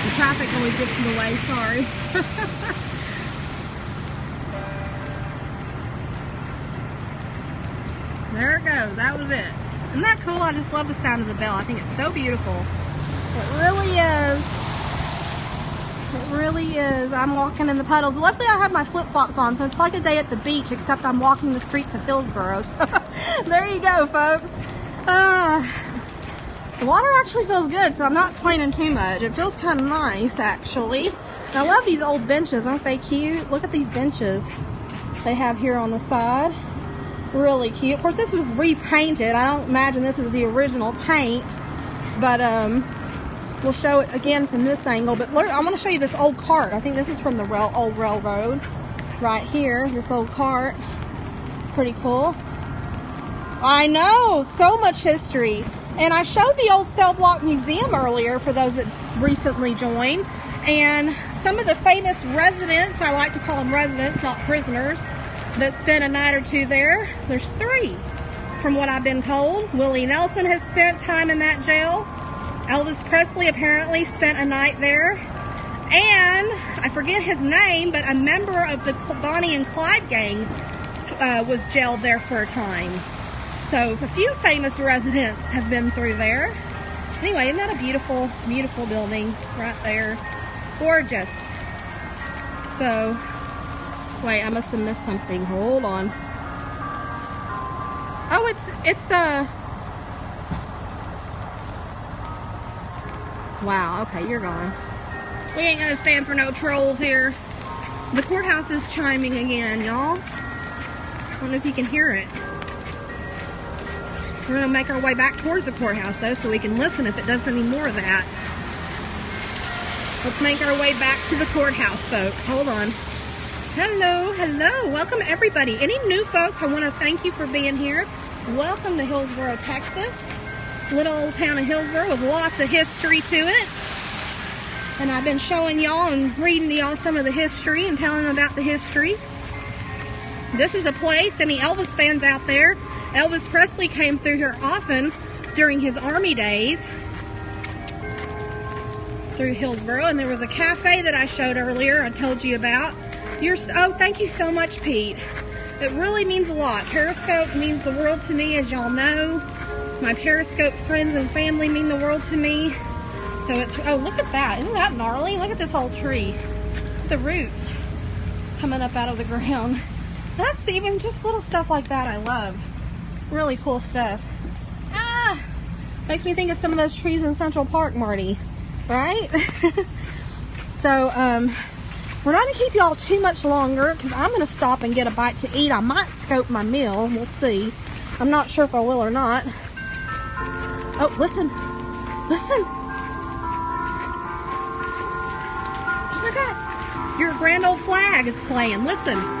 The traffic always gets in the way, sorry. There it goes. That was it. Isn't that cool? I just love the sound of the bell. I think it's so beautiful. It really is. It really is. I'm walking in the puddles. Luckily, I have my flip-flops on, so it's like a day at the beach, except I'm walking the streets of Hillsborough. So there you go, folks. The water actually feels good, so I'm not complaining too much. It feels kind of nice, actually. And I love these old benches. Aren't they cute? Look at these benches they have here on the side. Really cute. Of course, this was repainted. I don't imagine this was the original paint. but we'll show it again from this angle. But look, I want to show you this old cart. I think this is from the old railroad right here. This old cart, pretty cool. I know, so much history. And I showed the Old Cellblock Museum earlier for those that recently joined, and some of the famous residents, I like to call them residents, not prisoners, that spent a night or two there. There's 3 from what I've been told. Willie Nelson has spent time in that jail. Elvis Presley apparently spent a night there. And I forget his name, but a member of the Bonnie and Clyde gang was jailed there for a time. So a few famous residents have been through there. Anyway, isn't that a beautiful, beautiful building right there? Gorgeous. So, wait, I must have missed something. Hold on. Oh, it's wow, okay, you're gone. We ain't gonna stand for no trolls here. The courthouse is chiming again, y'all. I don't know if you can hear it. We're gonna make our way back towards the courthouse though, so we can listen if it does any more of that. Let's make our way back to the courthouse, folks. Hold on. Hello, hello. Welcome everybody. Any new folks, I want to thank you for being here. Welcome to Hillsboro, Texas. Little old town of Hillsboro with lots of history to it. And I've been showing y'all and reading to y'all some of the history and telling them about the history. This is a place, any Elvis fans out there, Elvis Presley came through here often during his army days through Hillsboro, and there was a cafe that I showed earlier I told you about. Oh, thank you so much, Pete. It really means a lot. Periscope means the world to me, as y'all know. My Periscope friends and family mean the world to me. So it's, oh, look at that. Isn't that gnarly? Look at this old tree. The roots coming up out of the ground. That's even just little stuff like that I love. Really cool stuff. Ah! Makes me think of some of those trees in Central Park, Marty. Right? So, we're not going to keep y'all too much longer because I'm going to stop and get a bite to eat. I might scope my meal. We'll see. I'm not sure if I will or not. Oh, listen. Listen. Oh my God. Your grand old flag is playing. Listen.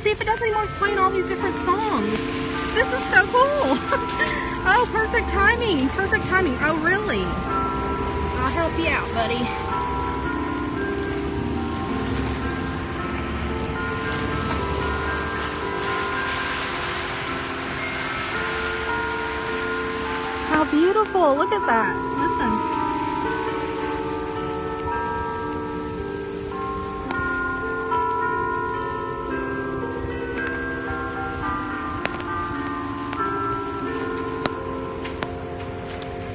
See if it does anymore. It's playing all these different songs. This is so cool. Oh, perfect timing. Perfect timing. Oh, really? I'll help you out, buddy. How beautiful. Look at that. Listen.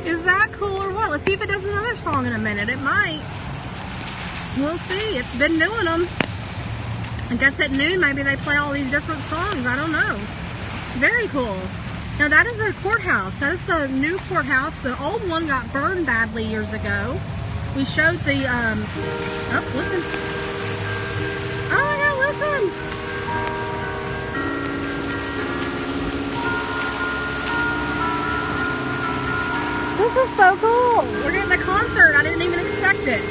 Is that cool or what? Let's see if it does another song in a minute. It might. We'll see. It's been doing them. I guess at noon maybe they play all these different songs. I don't know. Very cool. Now that is a courthouse. That is the new courthouse. The old one got burned badly years ago. We showed the, oh, listen. Oh my God, listen. This is so cool. We're getting a concert. I didn't even expect it.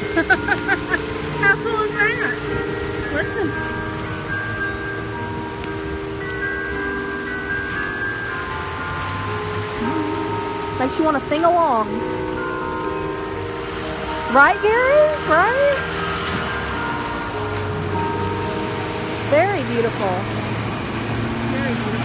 How cool is that? Listen. Makes you want to sing along. Right, Gary? Right? Very beautiful. Very beautiful.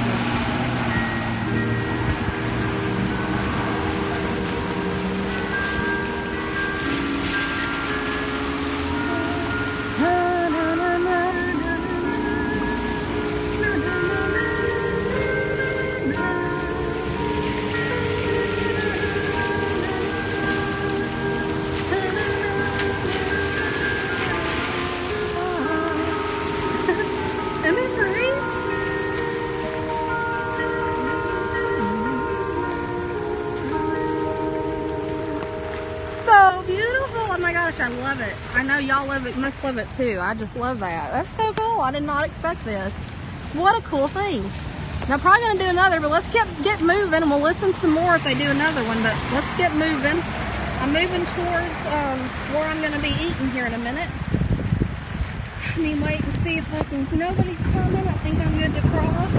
gosh, I love it. I know y'all love it, must love it too. I just love that. That's so cool. I did not expect this. What a cool thing. Now, probably going to do another, but let's get moving, and we'll listen some more if they do another one, but let's get moving. I'm moving towards where I'm going to be eating here in a minute. Let me wait and see if I can, nobody's coming. I think I'm good to cross,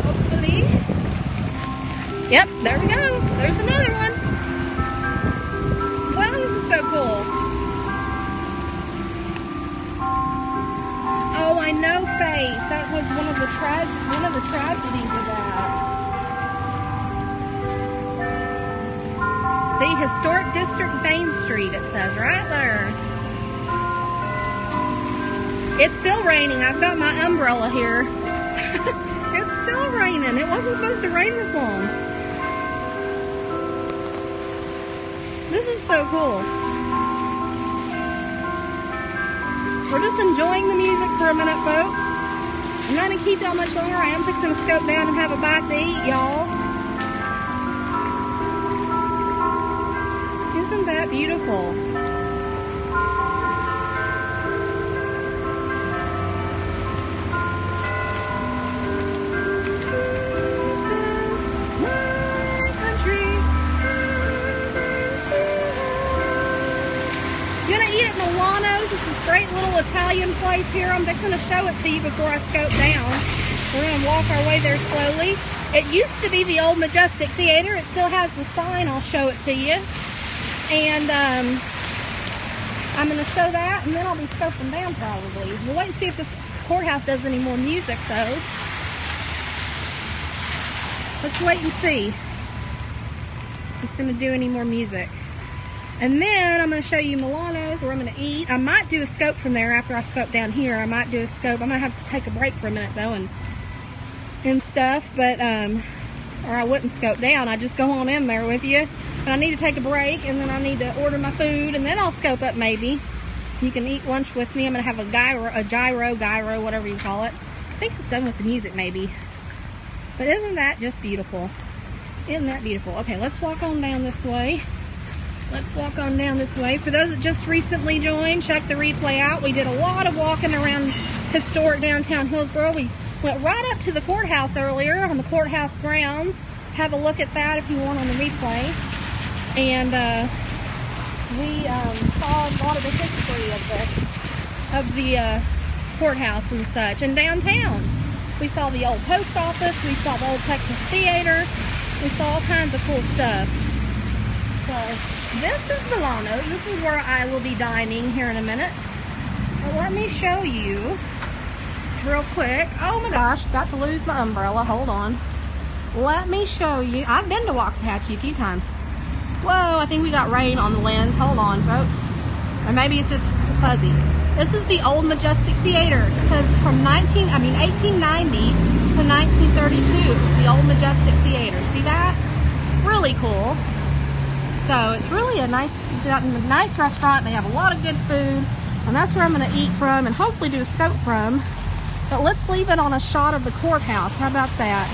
hopefully. Yep, there we go. There's another one. Wow, this is so cool. Oh, I know, Faith. That was one of the tragedies of that. See, Historic District Main Street, it says right there. It's still raining. I've got my umbrella here. It's still raining. It wasn't supposed to rain this long. This is so cool. We're just enjoying the music for a minute, folks. I'm not gonna keep y'all much longer. I am fixing to scope down and have a bite to eat, y'all. Isn't that beautiful? This is my country. Gonna eat at Milano's. It's this great little Italian place here. I'm just going to show it to you before I scope down. We're going to walk our way there slowly. It used to be the old Majestic Theatre. It still has the sign. I'll show it to you. And I'm going to show that, and then I'll be scoping down probably. We'll wait and see if this courthouse does any more music, though. Let's wait and see if it's going to do any more music. And then I'm going to show you Milano's where I'm going to eat. I might do a scope from there after I scope down here. I might do a scope. I'm going to have to take a break for a minute though and stuff. But, or I wouldn't scope down. I'd just go on in there with you. But I need to take a break, and then I need to order my food, and then I'll scope up maybe. You can eat lunch with me. I'm going to have a gyro, whatever you call it. I think it's done with the music maybe. But isn't that just beautiful? Isn't that beautiful? Okay, let's walk on down this way. Let's walk on down this way. For those that just recently joined, check the replay out. We did a lot of walking around historic downtown Hillsborough. We went right up to the courthouse earlier on the courthouse grounds. Have a look at that if you want on the replay. And we saw a lot of the history of the courthouse and such. And downtown, we saw the old post office. We saw the old Texas Theater. We saw all kinds of cool stuff. So this is Milano's. This is where I will be dining here in a minute. But let me show you real quick. Oh my gosh, got to lose my umbrella. Hold on. Let me show you. I've been to Waxahachie a few times. Whoa, I think we got rain on the lens. Hold on, folks. Or maybe it's just fuzzy. This is the old Majestic Theatre. It says from 1890 to 1932. It's the old Majestic Theatre. See that? Really cool. So it's really a nice restaurant. They have a lot of good food, and that's where I'm going to eat from and hopefully do a scope from. But let's leave it on a shot of the courthouse. How about that?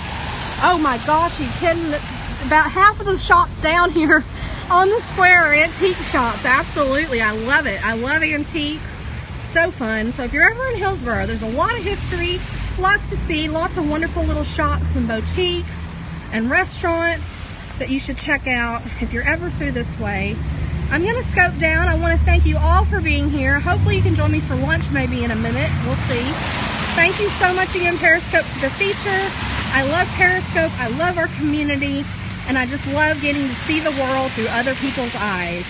Oh my gosh, are you kidding? About half of the shops down here on the square are antique shops. Absolutely, I love it. I love antiques. So fun. So if you're ever in Hillsborough, there's a lot of history, lots to see, lots of wonderful little shops and boutiques and restaurants that you should check out if you're ever through this way. I'm going to scope down. I want to thank you all for being here. Hopefully you can join me for lunch maybe in a minute. We'll see. Thank you so much again, Periscope, for the feature. I love Periscope. I love our community. And I just love getting to see the world through other people's eyes.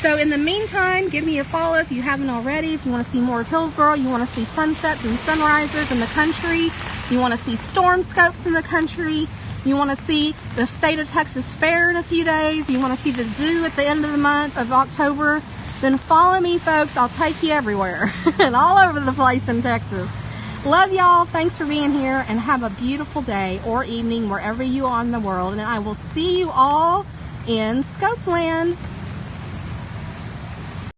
So in the meantime, give me a follow if you haven't already. If you want to see more of Hillsborough, you want to see sunsets and sunrises in the country, you want to see storm scopes in the country, you want to see the State of Texas Fair in a few days, you want to see the zoo at the end of the month of October, then follow me, folks. I'll take you everywhere and all over the place in Texas. Love y'all. Thanks for being here, and have a beautiful day or evening wherever you are in the world. And I will see you all in Scopeland.